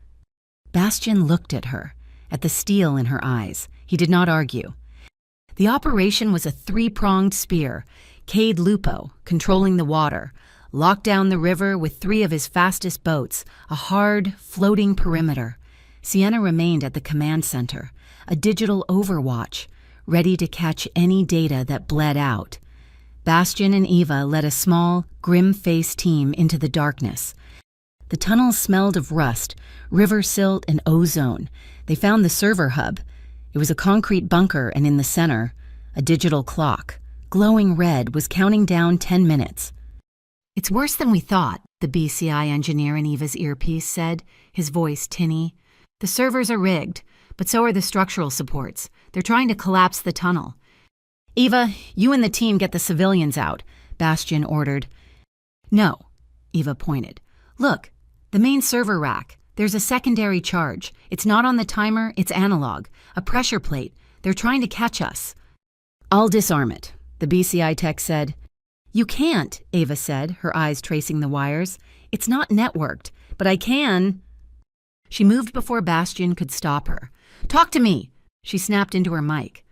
Bastion looked at her, at the steel in her eyes. He did not argue. The operation was a three-pronged spear. Cade Lupo, controlling the water, locked down the river with 3 of his fastest boats, a hard, floating perimeter. Sienna remained at the command center, a digital overwatch, ready to catch any data that bled out. Bastion and Eva led a small, grim-faced team into the darkness. The tunnels smelled of rust, river silt, and ozone. They found the server hub. It was a concrete bunker, and in the center, a digital clock, glowing red, was counting down 10 minutes. "It's worse than we thought," the BCI engineer in Eva's earpiece said, his voice tinny. "The servers are rigged, but so are the structural supports. They're trying to collapse the tunnel." "Eva, you and the team get the civilians out," Bastion ordered. "No," Eva pointed. "Look, the main server rack. There's a secondary charge. It's not on the timer, it's analog. A pressure plate. They're trying to catch us." "I'll disarm it," the BCI tech said. "You can't," Eva said, her eyes tracing the wires. "It's not networked, but I can." She moved before Bastion could stop her. "Talk to me," she snapped into her mic.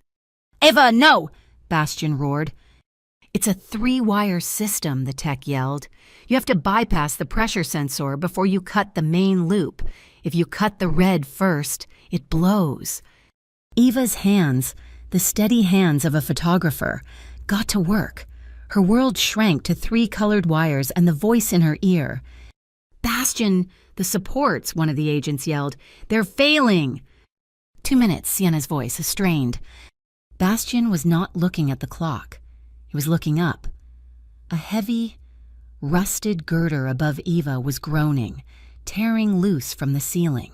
"Eva, no!" Bastion roared. "It's a 3-wire system," the tech yelled. "You have to bypass the pressure sensor before you cut the main loop. If you cut the red first, it blows." Eva's hands, the steady hands of a photographer, got to work. Her world shrank to 3 colored wires and the voice in her ear. "Bastion, the supports," one of the agents yelled. "They're failing." 2 minutes, Sienna's voice, strained. Bastion was not looking at the clock. He was looking up. A heavy, rusted girder above Eva was groaning, tearing loose from the ceiling.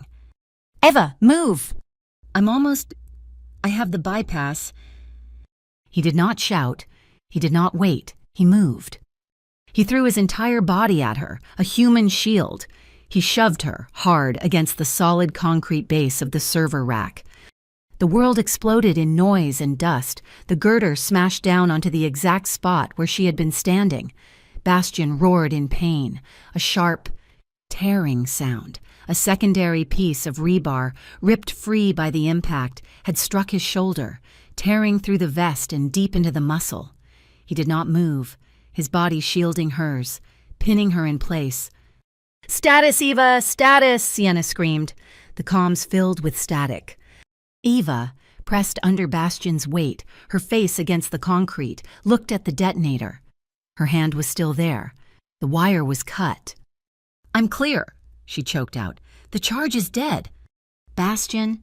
"Eva, move!" I have the bypass." He did not shout. He did not wait. He moved. He threw his entire body at her, a human shield. He shoved her, hard, against the solid concrete base of the server rack. The world exploded in noise and dust. The girder smashed down onto the exact spot where she had been standing. Bastion roared in pain, a sharp, tearing sound. A secondary piece of rebar, ripped free by the impact, had struck his shoulder, tearing through the vest and deep into the muscle. He did not move, his body shielding hers, pinning her in place. "Status, Eva! Status!" Sienna screamed. The comms filled with static. Eva, pressed under Bastion's weight, her face against the concrete, looked at the detonator. Her hand was still there. The wire was cut. "I'm clear," she choked out. "The charge is dead." "Bastion?"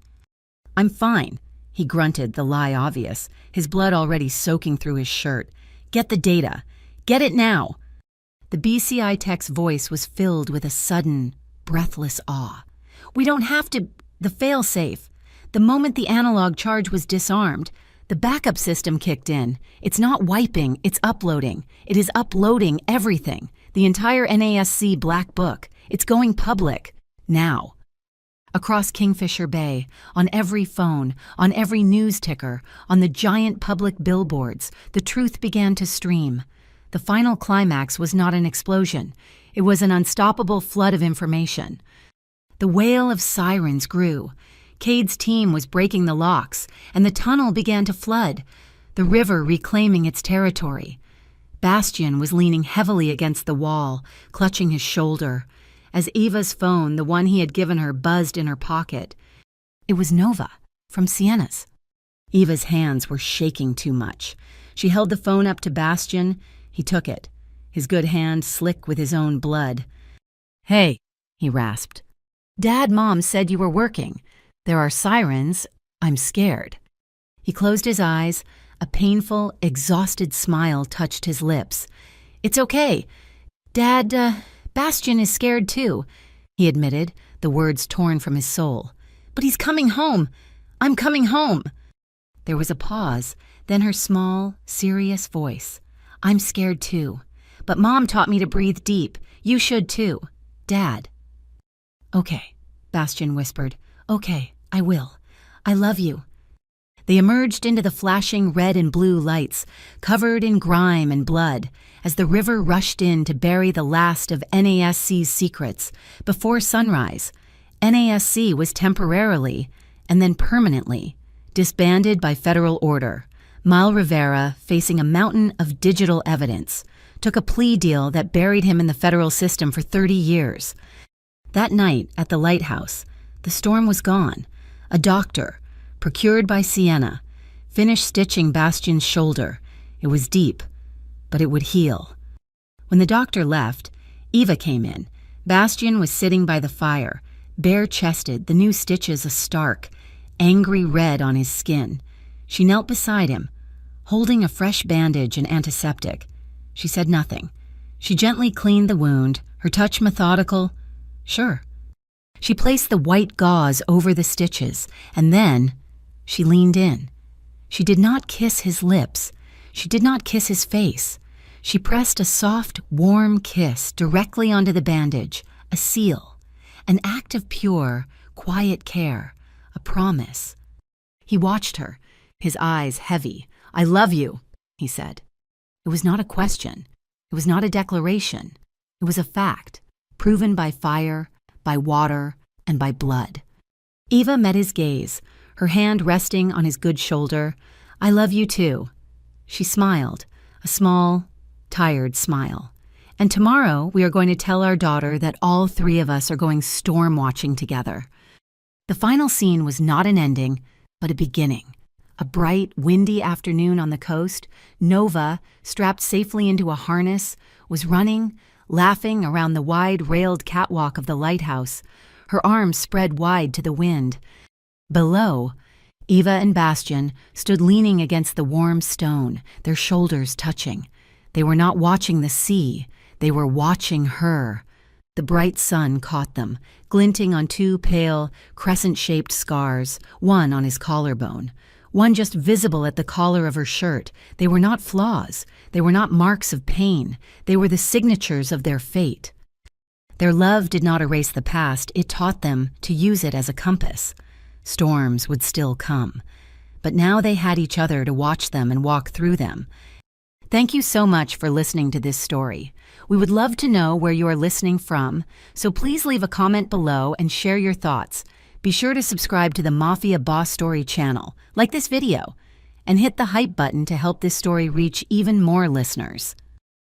"I'm fine," he grunted, the lie obvious, his blood already soaking through his shirt. "Get the data. Get it now." The BCI tech's voice was filled with a sudden, breathless awe. "We don't have to. The fail-safe. The moment the analog charge was disarmed, the backup system kicked in. It's not wiping, it's uploading. It is uploading everything. The entire NASC Black Book. It's going public. Now." Across Kingfisher Bay, on every phone, on every news ticker, on the giant public billboards, the truth began to stream. The final climax was not an explosion. It was an unstoppable flood of information. The wail of sirens grew. Cade's team was breaking the locks, and the tunnel began to flood, the river reclaiming its territory. Bastian was leaning heavily against the wall, clutching his shoulder. As Eva's phone, the one he had given her, buzzed in her pocket. It was Nova, from Sienna's. Eva's hands were shaking too much. She held the phone up to Bastian. He took it, his good hand slick with his own blood. "Hey," he rasped. "Mom said you were working. There are sirens. I'm scared." He closed his eyes. A painful, exhausted smile touched his lips. "It's okay. Bastian is scared too," he admitted, the words torn from his soul. "But he's coming home. I'm coming home." There was a pause, then her small, serious voice. "I'm scared too. But Mom taught me to breathe deep. You should too. Dad." "Okay," Bastian whispered. "Okay, I will. I love you." They emerged into the flashing red and blue lights, covered in grime and blood, as the river rushed in to bury the last of NASC's secrets. Before sunrise, NASC was temporarily, and then permanently, disbanded by federal order. Mal Rivera, facing a mountain of digital evidence, took a plea deal that buried him in the federal system for 30 years. That night at the lighthouse, the storm was gone. A doctor, procured by Sienna, finished stitching Bastian's shoulder. It was deep, but it would heal. When the doctor left, Eva came in. Bastian was sitting by the fire, bare-chested, the new stitches a stark, angry red on his skin. She knelt beside him, holding a fresh bandage and antiseptic. She said nothing. She gently cleaned the wound, her touch methodical. "Sure." She placed the white gauze over the stitches, and then she leaned in. She did not kiss his lips. She did not kiss his face. She pressed a soft, warm kiss directly onto the bandage, a seal, an act of pure, quiet care, a promise. He watched her, his eyes heavy. "I love you," he said. It was not a question. It was not a declaration. It was a fact, proven by fire, by water, and by blood. Eva met his gaze, her hand resting on his good shoulder. "I love you too." She smiled, a small, tired smile. "And tomorrow we are going to tell our daughter that all three of us are going storm watching together." The final scene was not an ending, but a beginning. A bright, windy afternoon on the coast, Nova, strapped safely into a harness, was running, laughing around the wide railed catwalk of the lighthouse, her arms spread wide to the wind. Below, Eva and Bastian stood leaning against the warm stone, their shoulders touching. They were not watching the sea, they were watching her. The bright sun caught them, glinting on two pale, crescent-shaped scars, one on his collarbone, one just visible at the collar of her shirt. They were not flaws, they were not marks of pain, they were the signatures of their fate. Their love did not erase the past, it taught them to use it as a compass. Storms would still come, but now they had each other to watch them and walk through them. Thank you so much for listening to this story. We would love to know where you are listening from, so please leave a comment below and share your thoughts. Be sure to subscribe to the Mafia Boss Story channel, like this video, and hit the hype button to help this story reach even more listeners.